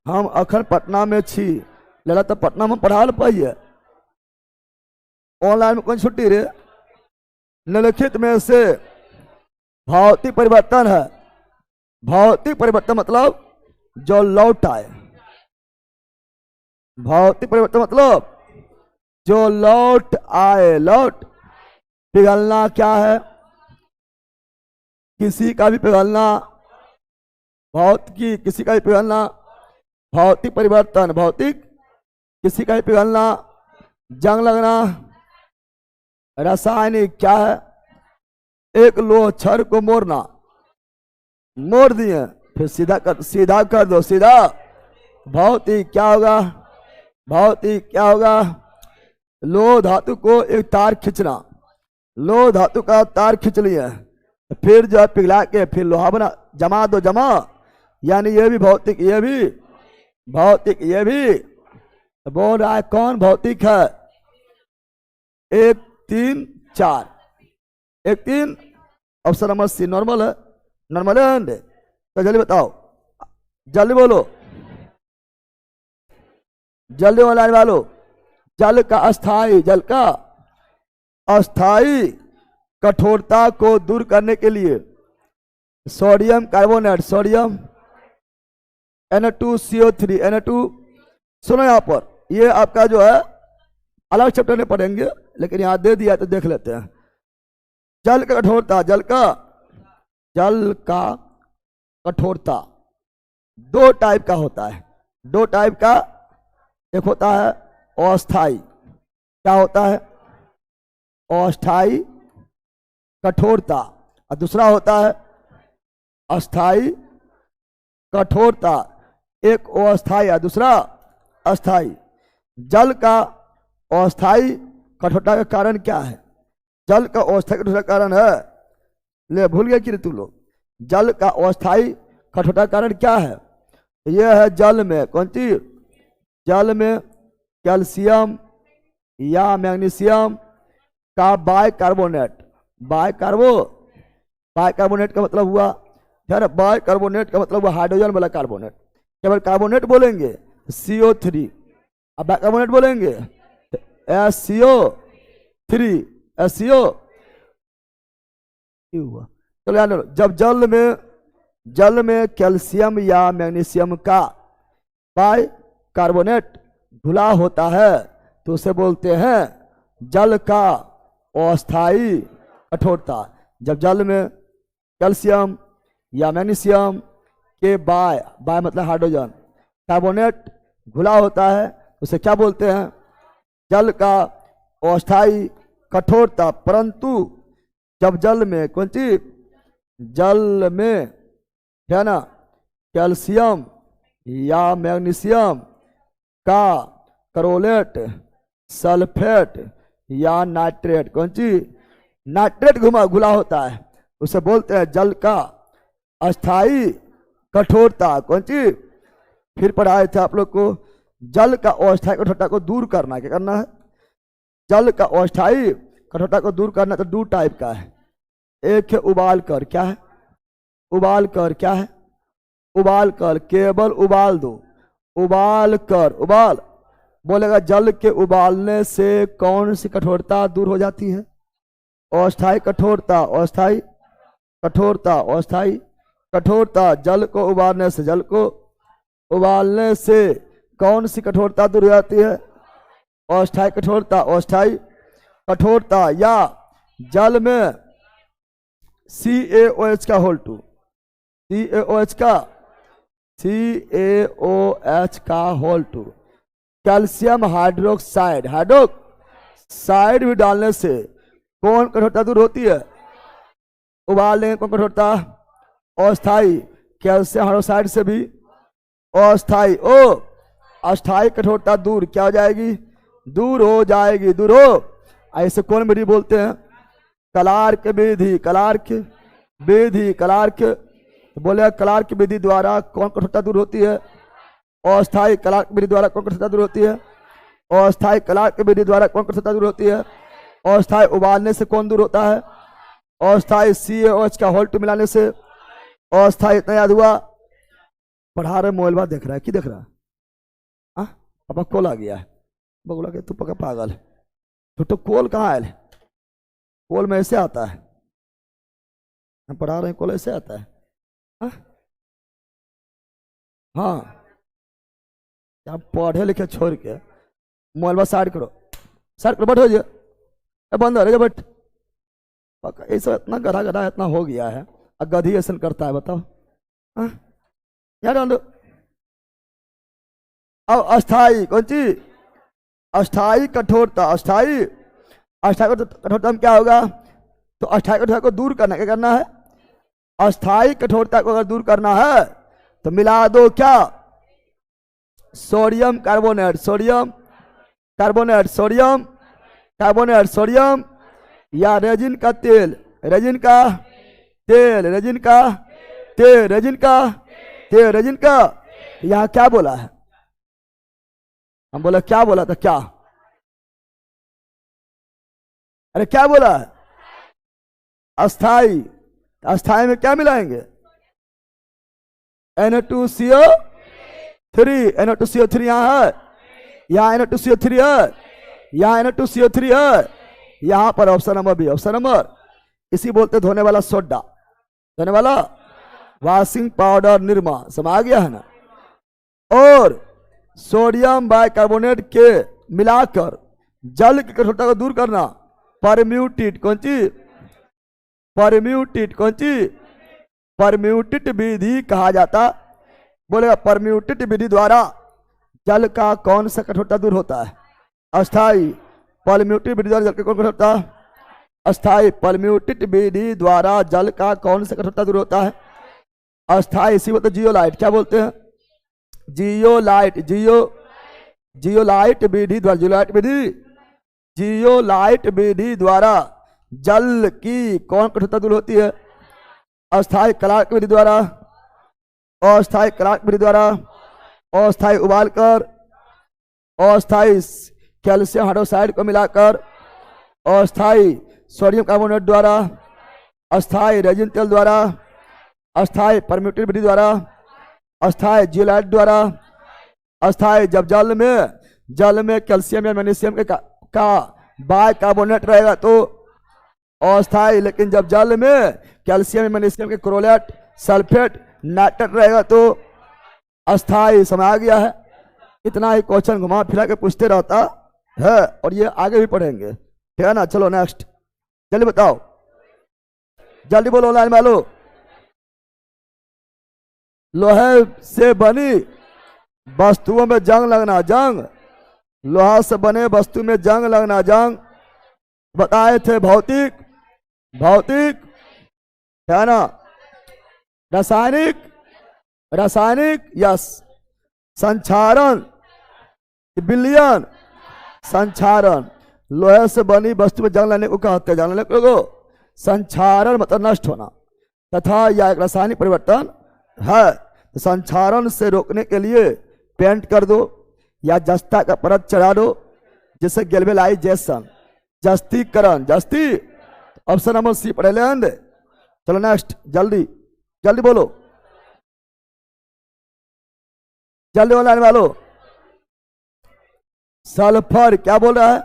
S1: हम अखन पटना में छी, लड़ा तो पटना में पढ़ा ल पाइए, ऑनलाइन में कौन छुट्टी रे? निम्नलिखित में से भौतिक परिवर्तन है, भौतिक परिवर्तन मतलब जो लौट आए, भौतिक परिवर्तन मतलब जो लौट आए। लौट, पिघलना क्या है? किसी का भी पिघलना, भौतिक किसी का भी पिघलना, भौतिक परिवर्तन, भौतिक किसी का भी पिघलना, जंग लगना। रासायनिक क्या है? एक लोह छड़ को मोड़ना, मोड़ दिए फिर सीधा कर दो, सीधा। भौतिक क्या होगा? भौतिक क्या होगा? लोह धातु को एक तार खींचना, लोह धातु का तार खींच लिए फिर जो है पिघला के फिर लोहा बना, जमा दो, जमा। यानी ये भी भौतिक, ये भी भौतिक, ये भी। तो बोल रहा है कौन भौतिक है? 1 3 4, 1 3। ऑप्शन नंबर सी नॉर्मल है, नॉर्मल है। तो जल्दी बताओ, जल्दी बोलो, जल्दी ऑनलाइन वालों। जल का अस्थाई, जल का अस्थाई कठोरता को दूर करने के लिए sodium carbonate, sodium Na2CO3, Na2। सुनो यहाँ पर, ये आपका जो है अलग चैप्टर में पढ़ेंगे, लेकिन यहाँ दे दिया तो देख लेते हैं। जल का कठोरता, जल का कठोरता 2 टाइप का होता है, 2 टाइप का। एक होता है अस्थाई, क्या होता है? अस्थाई कठोरता, और दूसरा होता है अस्थाई कठोरता। एक अस्थाई और दूसरा अस्थाई। जल का अस्थाई कठोरता का कारण क्या है? जल का अस्थाई कठोरता का कारण है, ले भूल गए कि तू लोग? जल का अस्थाई कठोरता का कारण क्या है? यह है जल में कौन चीज? जल में कैल्शियम या मैग्नीशियम का बाइकार्बोनेट, बाइकार्बोनेट का मतलब हुआ, फिर बाइकार्बोनेट का मतलब हुआ हाइड्रोजन वाला कार्बोनेट। केवल कार्बोनेट बोलेंगे CO3, अब बाइकार्बोनेट बोलेंगे SCO3, SCO। हुआ, चलो यार, जब जल में जल में कैल्शियम या मैग्नीशियम का बाय कार्बोनेट घुला होता है तो उसे बोलते हैं जल का अस्थाई कठोरता। जब जल में कैल्शियम या मैग्नीशियम के बाय मतलब हाइड्रोजन कार्बोनेट घुला होता है उसे क्या बोलते हैं? जल का अस्थाई कठोरता। परंतु जब जल में कौन चीज, जल में है ना कैल्शियम या मैग्नीशियम का क्लोरेट सल्फेट या नाइट्रेट, कौन चीज नाइट्रेट घुला होता है उसे बोलते हैं जल का अस्थाई कठोरता। कौन चीज? फिर पढ़ाए थे आप लोग को जल का अस्थाई कठोरता को दूर करना। क्या करना है? जल का अस्थाई कठोरता को दूर करना तो दो टाइप का है। एक है उबाल कर। क्या है उबाल कर? क्या है उबाल कर? केवल उबाल दो, उबाल कर। उबाल बोलेगा जल के उबालने से कौन सी कठोरता दूर हो जाती है? अस्थाई कठोरता। अस्थाई कठोरता, अस्थाई कठोरता। जल को उबालने से, जल को उबालने से कौन सी कठोरता दूर हो जाती है? अस्थाई कठोरता। अस्थाई कठोरता। या जल में CaOH का होल टू, CaOH का whole two, calcium hydroxide, hydroxide भी डालने से कौन कठोरता दूर होती है? उबालने कौन कठोरता? अस्थाई। कैल्शियम हाइड्रोक्साइड से भी अस्थाई। अस्थाई कठोरता दूर क्या हो जाएगी? दूर हो जाएगी। दूर हो, ऐसे कौन विधि बोलते हैं? क्लार्क विधि। क्लार्क विधि। क्लार्क बोले क्लार्क विधि द्वारा कौन कठोरता दूर होती है? अस्थाई। क्लार्क विधि द्वारा कौन कठोरता दूर होती है? अस्थाई। क्लार्क विधि द्वारा कौन कठोरता दूर होती है? अस्थाई। उबालने से कौन दूर होता है? अस्थाई। CaOH का होल टू मिलाने से अस्थाई। इतना याद हुआ? पढ़ा रहे मोबाइल बात देख रहा है कि देख रहा है? पापा कॉल आ गया है। बोला कि तू पक्का पागल है, तो कॉल कहाँ आयल है? कॉल में ऐसे आता है, हम पढ़ा रहे हैं कॉल ऐसे आता है। हाँ आप पढ़े लिखे छोड़ के मोबाइल बस साइड करो, बैठ हो जाए, बंद हो बैठ। ऐसा इतना गधा गधा इतना हो गया है, गधी ऐसा करता है बताओ। यार अब अस्थाई कौन चीज? अस्थाई कठोरता। अस्थाई कठोरता में क्या होगा? तो अस्थाई कठोरता को दूर करना, क्या करना है? अस्थाई कठोरता को अगर दूर करना है तो मिला दो क्या? Sodium carbonate. Sodium carbonate. Sodium carbonate. Sodium या रेजिन का तेल। रेजिन का तेल। रेजिन का तेल। रेजिन का तेल। रेजिन का। यहाँ क्या बोला है? हम बोला क्या बोला था? क्या? अरे क्या बोला है? अस्थाई। अस्थाई में क्या मिलाएंगे? Na2CO3। Na2CO3 यहाँ है, यहाँ Na2CO3 है, यहाँ Na2CO3 है, यहाँ पर option number B. Option number इसी बोलते धोने वाला सोडा, धोने वाला वॉशिंग पाउडर, निरमा। समझ आ गया है ना? और सोडियम बाइकार्बोनेट के मिलाकर जल की कठोरता को दूर करना परम्यूटेड। कौन चीज? परम्यूटेड। कौन चीज? परम्यूटेड विधि कहा जाता। बोलेगा परम्यूटेड विधि द्वारा जल का कौन सा कठोरता दूर होता है? अस्थाई। परम्यूटेड विधि द्वारा जल का कौन कठोरता? अस्थाई। परम्यूटेड विधि द्वारा जल का कौन सा कठोरता दूर होता है? अस्थाई। इसी बोलते जियोलाइट। क्या बोलते हैं? जियोलाइट। जियोलाइट विधि द्वारा, जियोलाइट विधि, जियोलाइट विधि द्वारा जल की कौन कठोरता दूर होती है? अस्थाई। क्लार्क विधि द्वारा, अस्थाई। क्लार्क विधि द्वारा, अस्थाई उबाल कर, अस्थाई कैल्शियम हाइड्रोक्साइड को मिलाकर, अस्थाई सोडियम कार्बोनेट द्वारा, अस्थाई रेजिन तेल द्वारा, अस्थाई परम्यूटेड विधि द्वारा, अस्थाई जियोलाइट द्वारा, अस्थाई जब जल में कैल्शियम या मैग्नीशियम का बाइकार्बोनेट रहेगा तो अस्थाई। लेकिन जब जल में कैल्शियम या मैग्नीशियम के क्लोरेट सल्फेट नाटक रहेगा तो अस्थाई समय आ गया है। इतना ही क्वेश्चन घुमा फिरा के पूछते रहता है और ये आगे भी पढ़ेंगे, ठीक है ना। चलो नेक्स्ट, जल्दी बताओ, जल्दी बोलो लाइन वालो। लोहे से बनी वस्तुओं में जंग लगना, जंग, लोहा से बने वस्तु में जंग लगना, जंग बताए थे भौतिक, भौतिक है ना। रासायनिक, रासायनिक यस। संचारण, विलयन, संचारण, लोहे से बनी वस्तु में जंग लगने को कहते हैं, जंग लगने को संचारण मतलब नष्ट होना, तथा यह एक रासायनिक परिवर्तन है। तो संचारण से रोकने के लिए पेंट कर दो या जस्ता का परत चढ़ा दो, जिससे गैल्वेनाइजेशन, जस्तीकरण, जस्ती। ऑप्शन नंबर सी पढ़े ले। चलो नेक्स्ट, जल्दी जल्दी बोलो, जल्दी बोलो वालो। सल्फर क्या बोल रहा है?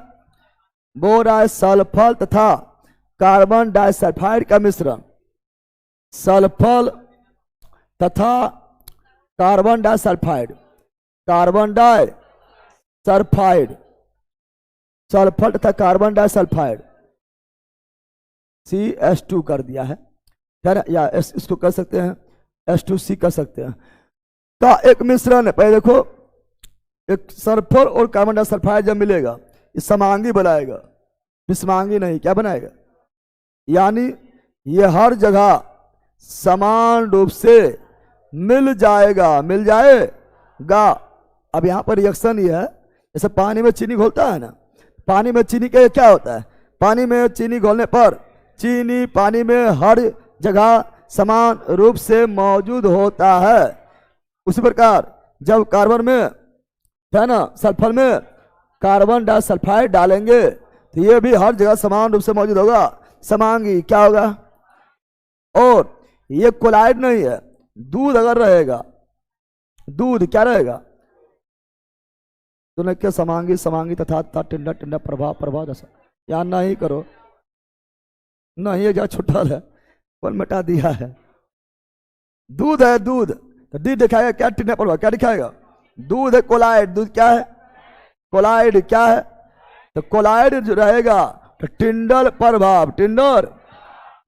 S1: बोल रहा है सल्फर तथा कार्बन डाइसल्फाइड का मिश्रण, सल्फर तथा carbon disulphide, carbon disulphide, sulphur तथा कार्बन डाइसल्फाइड CH2 कर दिया है, या इसको कर सकते हैं H2C कर सकते हैं, का एक मिश्रण है। पहले देखो, एक सल्फर और कार्बन डाइसल्फाइड जब मिलेगा ये समांगी बनाएगा, विषमांगी नहीं, क्या बनाएगा? यानी ये हर जगह समान रूप से मिल जाएगा, मिल जाएगा। अब यहाँ पर रिएक्शन ये है, जैसे पानी में चीनी घोलता है ना, पानी में चीनी के क्या होता है? पानी में चीनी घोलने पर चीनी पानी में हर जगह समान रूप से मौजूद होता है। उसी प्रकार जब कार्बन में है ना, सल्फर में कार्बन डाइसल्फाइड डालेंगे तो ये भी हर जगह समान रूप से मौजूद होगा, समांगी क्या होगा? और ये कोलाइड नहीं है, दूध अगर रहेगा, दूध क्या रहेगा? तो क्या समांगी, समांगी तथा टिंडा, टिंडा प्रभाव, प्रभाव दशा। या नहीं करो, नहीं जा छुट्टा है, कौन मिटा दिया है? दूध है, दूध तो डी दिखाएगा क्या? टिंडा प्रभाव क्या दिखाएगा? दूध है, कोलाइड, दूध क्या है? कोलाइड क्या है? तो कोलाइड जो रहेगा तो टिंडल प्रभाव, टिंडर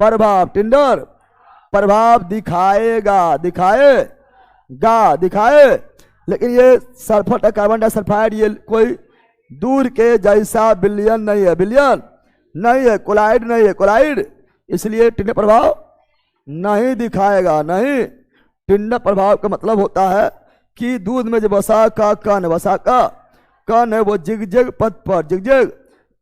S1: प्रभाव, टिंडर प्रभाव दिखाएगा, दिखाएगा, दिखाए। लेकिन ये सल्फर कार्बन डाइसल्फाइड ये कोई दूर के जैसा विलयन नहीं है, विलयन नहीं है, कोलाइड नहीं है, कोलाइड, इसलिए टिंडल प्रभाव नहीं दिखाएगा। नहीं, टिंडल प्रभाव का मतलब होता है कि दूध में जो वसा का कण, वसा का कण है वो जिगजैग पथ पर, जिगजैग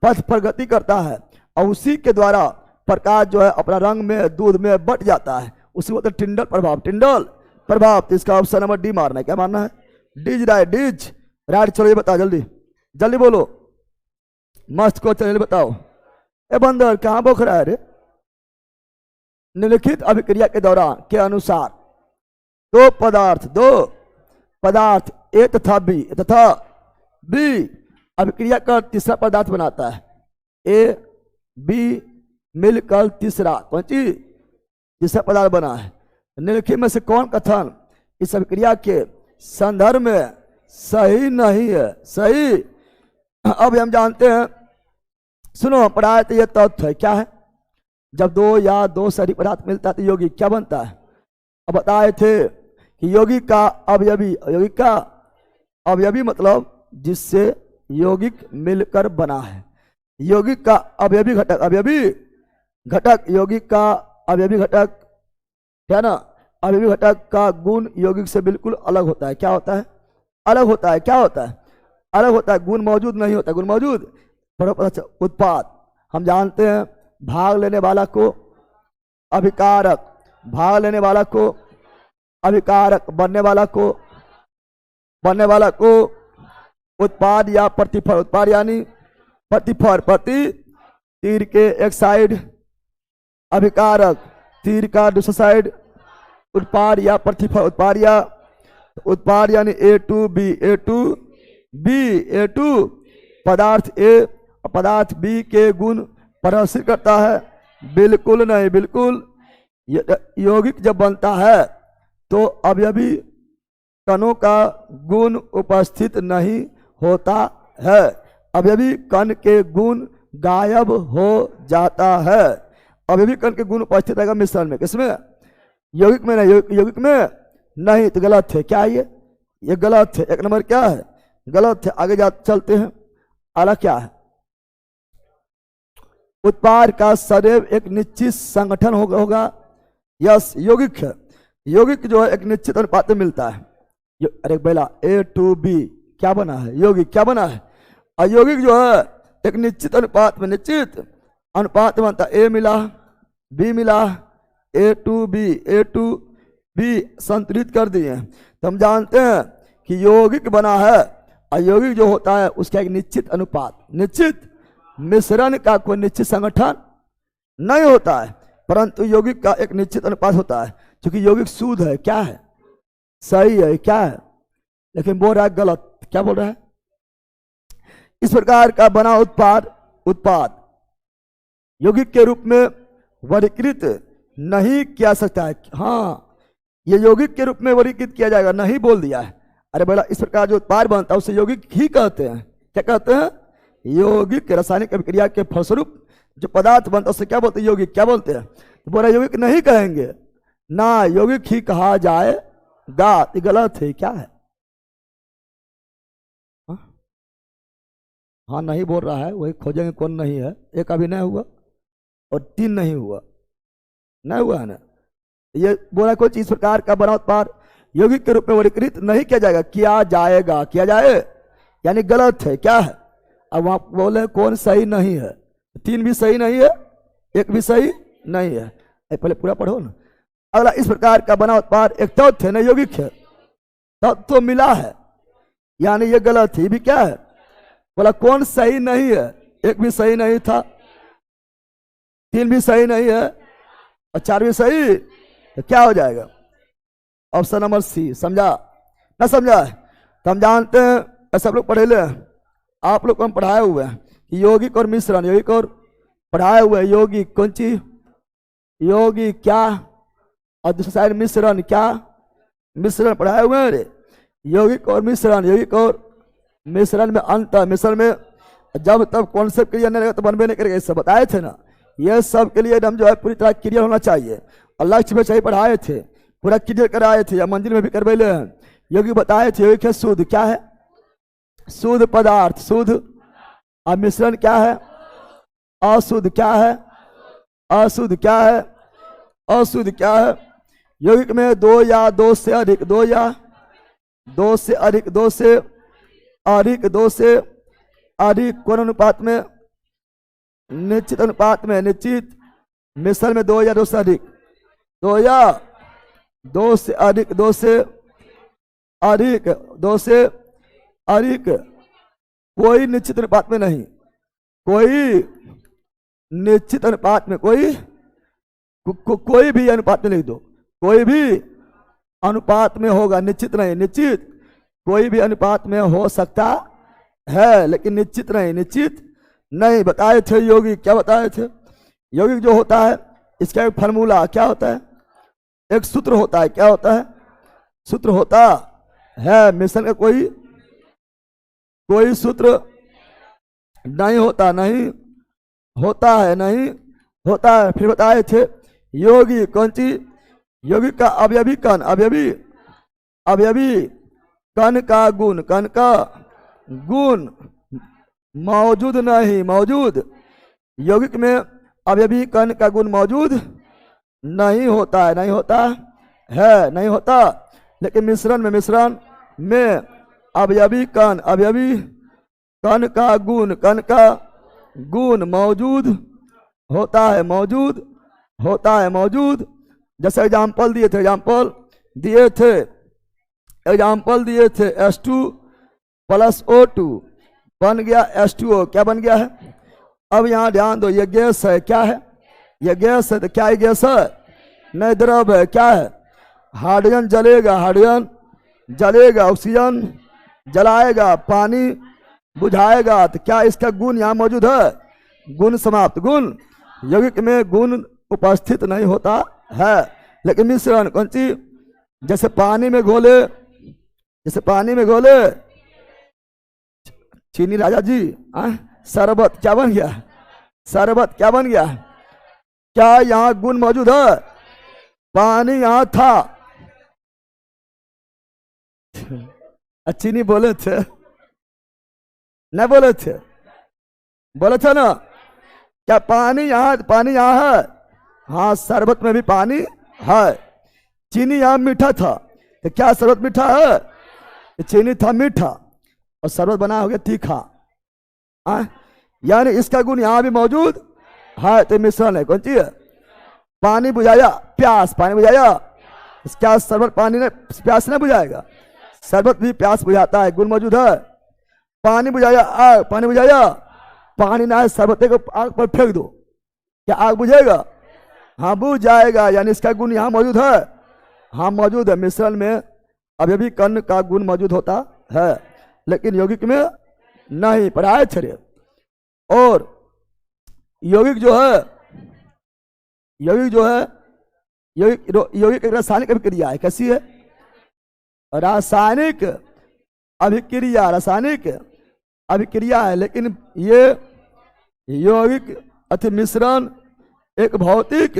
S1: पथ पर गति करता है और उसी के द्वारा प्रकाश जो है अपना रंग में दूध में बट जाता है, उसी को टिंडल प्रभाव, टिंडल प्रभाव। तो इसका ऑप्शन नंबर डी मारना है, क्या मारना है? डीज राइट, डीज राइट। चलो ये बताओ, जल्दी जल्दी बोलो, मस्त को चलिए बताओ। ए बंदर कहाँ बोख रहा है रे? निम्नलिखित अभिक्रिया के दौरान के अनुसार दो पदार्थ ए तथा बी अभिक्रिया कर तीसरा पदार्थ बनाता है। ए बी मिलकर तीसरा कौन चीज? तीसरा पदार्थ बना है। निम्नलिखित में से कौन कथन इस अभिक्रिया के संदर्भ में सही नहीं है? सही। अब हम जानते हैं, सुनो पढ़ाए तो यह तथ्य है, क्या है? जब दो या दो से अधिक पदार्थ मिलता है तो यौगिक क्या बनता है? अब बताए थे कि यौगिक का अवयवी, यौगिक का अवयवी मतलब जिससे यौगिक मिलकर बना है। यौगिक का अवयवी घटक, अवयवी घटक, यौगिक का अवयवी घटक है ना, अवयवी घटक का गुण यौगिक से बिल्कुल अलग होता है। क्या होता है? अलग होता है। क्या होता है? अलग होता है, गुण मौजूद नहीं होता। गुण मौजूद, उत्पाद हम जानते हैं, भाग लेने वाला को अभिकारक, भाग लेने वाला को अभिकारक, बनने वाला को उत्पाद या प्रतिफल, उत्पाद यानी प्रतिफल, प्रति तीर के एक साइड अभिकारक, तीर का दूसरा साइड उत्पाद या प्रतिफल, उत्पाद या उत्पाद यानी A to B, A to B, A to पदार्थ ए और पदार्थ बी के गुण प्रदर्शित करता है? बिल्कुल नहीं, बिल्कुल। यौगिक जब बनता है तो अवयवी कणों का गुण उपस्थित नहीं होता है। अवयवी कण के गुण गायब हो जाता है। अवयवी कण के गुण उपस्थित रहेगा मिश्रण में, किसमें? यौगिक में नहीं, यौगिक में नहीं, तो गलत है। क्या ये गलत है। एक नंबर क्या है? गलत है। आगे जा चलते हैं। अगला क्या है? उत्पाद का सदैव एक निश्चित संगठन होगा। यस, यौगिक है। यौगिक जो है एक निश्चित अनुपात में मिलता है। अरे पहला A to B क्या बना है? यौगिक क्या बना है? अयौगिक जो है एक निश्चित अनुपात में, निश्चित अनुपात में बनता है। A मिला, B मिला, A to B संतुलित कर दिए। तो हम जानते हैं कि यौगिक बना है। अयौगिक जो होता है उसका एक निश्चित अनुपात, निश्चित मिश्रण का कोई निश्चित संगठन नहीं होता है, परंतु यौगिक का एक निश्चित अनुपात होता है। क्योंकि यौगिक शुद्ध है, क्या है? सही है, क्या है? लेकिन बोल रहा है गलत। क्या बोल रहा है? इस प्रकार का बना उत्पाद यौगिक के रूप में वर्गीकृत नहीं किया सकता है। हाँ, ये यौगिक के रूप में वर्गीकृत किया जाएगा, नहीं बोल दिया है। अरे बेटा, इस प्रकार जो उत्पाद बनता है उसे यौगिक ही कहते हैं। क्या कहते हैं? यौगिक। रासायनिक अभिक्रिया के फलस्वरूप जो पदार्थ बनता है उसे क्या बोलते हैं? यौगिक। क्या बोलते हैं? तो बोला यौगिक नहीं कहेंगे ना, यौगिक ही कहा जाएगा। ये गलत है। क्या है? हाँ, नहीं बोल रहा है, वही खोजेंगे कौन नहीं है। एक अभी नहीं हुआ और 3 नहीं हुआ, नहीं हुआ है ना। ये बोला कोई चीज प्रकार का बना उत्पाद यौगिक के रूप में वर्गीकृत नहीं किया जाएगा। किया जाएगा, किया जाए यानी गलत है। क्या है? अब वहां बोले कौन सही नहीं है? 3 भी सही नहीं है, 1 भी सही नहीं है। पहले पूरा पढ़ो ना। अगला, इस प्रकार का बना उत्पाद एक तत्व है ना, यौगिक है। तत्व तो मिला है यानी ये गलत है। ये भी क्या है? बोला कौन सही नहीं है? 1 भी सही नहीं था, 3 भी सही नहीं है और 4 भी सही। तो क्या हो जाएगा? Option number C. समझा ना? समझा? तो हम जानते हैं, सब लोग पढ़े ले, आप लोग को हम पढ़ाए हुए हैं कि यौगिक और मिश्रण, यौगिक और पढ़ाए हुए हैं। यौगिक कौन चीज? यौगिक क्या? और दूसरा साइड मिश्रण क्या? मिश्रण पढ़ाए हुए हैं रे। यौगिक और मिश्रण, यौगिक और मिश्रण में अंतर, मिश्रण में जब तब कॉन्सेप्ट क्लियर नहीं रहेगा तो बनबे नहीं करेगा। ये सब बताए थे ना। ये सब के लिए हम जो है पूरी तरह क्लियर होना चाहिए। और लक्ष्य में सही पढ़ाए थे, पूरा क्लियर कराए थे, या मंजिल में भी करवेले हैं। यौगिक बताए थे। यौगिक है शुद्ध, क्या है? शुद्ध पदार्थ, शुद्ध। और मिश्रण क्या है? अशुद्ध। क्या है? अशुद्ध। क्या है? अशुद्ध। क्या है? यौगिक में 2 या 2 से अधिक, 2 या 2 से अधिक, 2 से अधिक, 2 से अधिक कौन अनुपात में? निश्चित अनुपात में, निश्चित। मिश्रण में 2 या 2 से अधिक, 2 या 2 से अधिक, 2 से अधिक, 2 से अधिक। कोई निश्चित अनुपात में नहीं, कोई निश्चित अनुपात में, कोई भी अनुपात में लिख दो। कोई भी अनुपात में होगा, निश्चित नहीं। निश्चित कोई भी अनुपात में हो सकता है लेकिन निश्चित नहीं, निश्चित नहीं। बताए थे यौगिक। क्या बताए थे? यौगिक जो होता है इसका एक फार्मूला क्या होता है? एक सूत्र होता है। क्या होता है? सूत्र होता है। मिश्रण का कोई सूत्र नहीं होता, नहीं होता है, नहीं होता है। फिर बताए थे यौगिक कौन चीज? यौगिक का अवयवी कण, अवयवी कण का गुण, कण का गुण मौजूद नहीं, मौजूद। यौगिक में अवयवी कण का गुण मौजूद नहीं होता है, नहीं होता है, नहीं होता। लेकिन मिश्रण में अवयवी कण का गुण, कण का गुण मौजूद होता है, मौजूद होता है, मौजूद। जैसे एग्जाम्पल दिए थे, H2 + O2 बन गया H2O। क्या बन गया है? अब यहां ध्यान दो, ये गैस है। क्या है? ये गैस है। तो क्या ये गैस है? नहीं, द्रव है। क्या है? हाइड्रोजन जलेगा, हाइड्रोजन जलेगा, ऑक्सीजन जलाएगा, पानी बुझाएगा। तो क्या इसका गुण यहाँ मौजूद है? गुण समाप्त। गुण यौगिक में गुण उपस्थित नहीं होता है। लेकिन मिश्रण कौन सी? जैसे पानी में घोले, जैसे पानी में घोले चीनी राजा जी, शरबत क्या बन गया? शरबत क्या बन गया? क्या यहाँ गुण मौजूद है? पानी यहाँ था, चीनी बोले थे, नहीं बोले थे? बोले थे ना? क्या पानी यहाँ है? हाँ, शरबत में भी पानी है। चीनी यहाँ मीठा था, तो क्या शरबत मीठा है? चीनी था मीठा और शरबत बना हो गया तीखा। यानी इसका गुण यहाँ भी मौजूद है। तो मिश्रण है, कौन चीज है? पानी बुझाया प्यास, पानी बुझाया, क्या शरबत पानी ने प्यास नहीं बुझाएगा? शरबत भी प्यास बुझाता है, गुण मौजूद है। पानी बुझाया आग, पानी बुझाया, पानी ना है शरबत को आग पर फेंक दो, क्या आग बुझेगा? हाँ बुझ जाएगा। यानी इसका गुण यहाँ मौजूद है, हाँ मौजूद है। मिश्रण में अभी भी कर्ण का गुण मौजूद होता है, लेकिन यौगिक में नहीं। पढ़ाए छे। और यौगिक जो है, यौगिक एक रासायनिक अभिक्रिया है। कैसी है? रासायनिक अभिक्रिया, रासायनिक अभिक्रिया है। लेकिन ये यौगिक अति मिश्रण एक भौतिक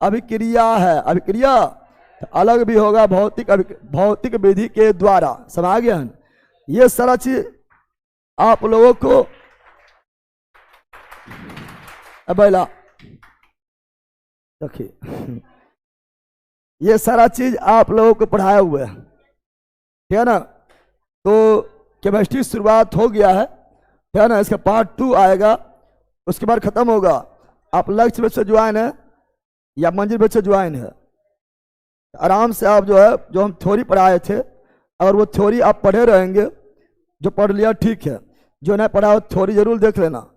S1: अभिक्रिया है। अभिक्रिया अलग भी होगा, भौतिक विधि के द्वारा। समझ गया? ये सारा चीज आप लोगों को बैला देखिए, ये सारा चीज आप लोगों को पढ़ाया हुआ है, ठीक है ना? तो केमिस्ट्री शुरुआत हो गया है, ठीक है ना? इसका पार्ट 2 आएगा, उसके बाद खत्म होगा। आप लक्ष्य बेच से ज्वाइन है या मंजिल बेच से ज्वाइन है, आराम से आप जो है, जो हम थ्योरी पढ़ाए थे, और वो थ्योरी आप पढ़े रहेंगे। जो पढ़ लिया ठीक है, जो नहीं पढ़ा वो थ्योरी जरूर देख लेना।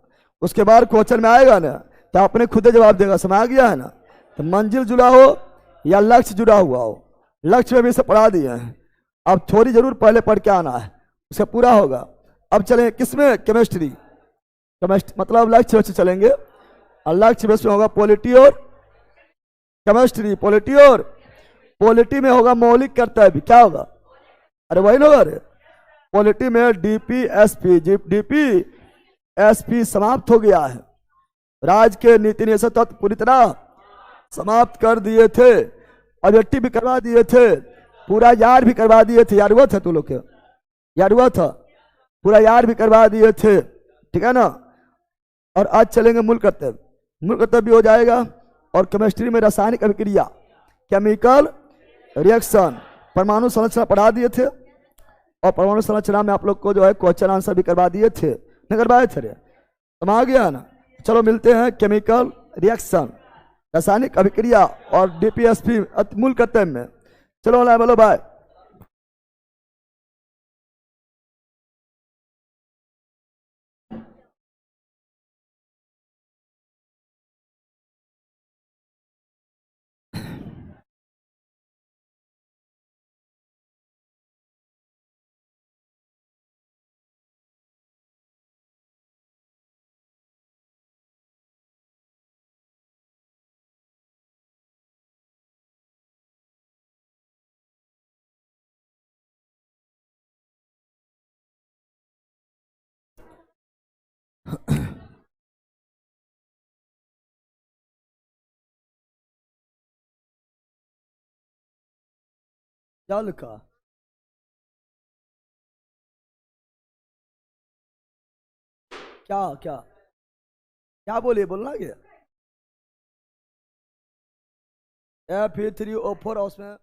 S1: उसके बाद क्वेश्चन में आएगा ना, तो आपने खुद जवाब देगा। समझ गया है ना? तो मंजिल जुड़ा हो या लक्ष्य जुड़ा हुआ हो, लक्ष्य में भी से पढ़ा दिए हैं। अब थ्योरी जरूर पहले पढ़ के आना है, उसका पूरा होगा। अब चलें किसमें? केमिस्ट्री। केमिस्ट्री मतलब लक्ष्य से चलेंगे, और लक्ष्य बेस में होगा पॉलिटी और केमिस्ट्री। पॉलिटी में होगा मौलिक कर्तव्य। क्या होगा? अरे वही ना, अरे पॉलिटी में डीपीएसपी समाप्त हो गया है। राज्य के नीति निषेध तत्व पूरी तरह समाप्त कर दिए थे, ऑब्जेक्टिव भी करवा दिए थे, पूरा यार भी करवा दिए थे। यार हुआ था तू लोग के? यार हुआ था? पूरा यार भी करवा दिए थे, ठीक है ना? और आज चलेंगे मूल कर्तव्य। मूल कर्तव्य भी हो जाएगा। और केमिस्ट्री में रासायनिक अभिक्रिया, केमिकल रिएक्शन, परमाणु संरचना पढ़ा दिए थे, और परमाणु संरचना में आप लोग को जो है क्वेश्चन आंसर भी करवा दिए थे, नहीं करवाए थे? समझ गया ना? चलो मिलते हैं केमिकल रिएक्शन, रासायनिक अभिक्रिया और डीपीएसपी मूल कर्तव्य में। चलो बोलो बाय। क्या लिखा? क्या क्या क्या बोलिए? बोलना क्या? F3O4 उसमें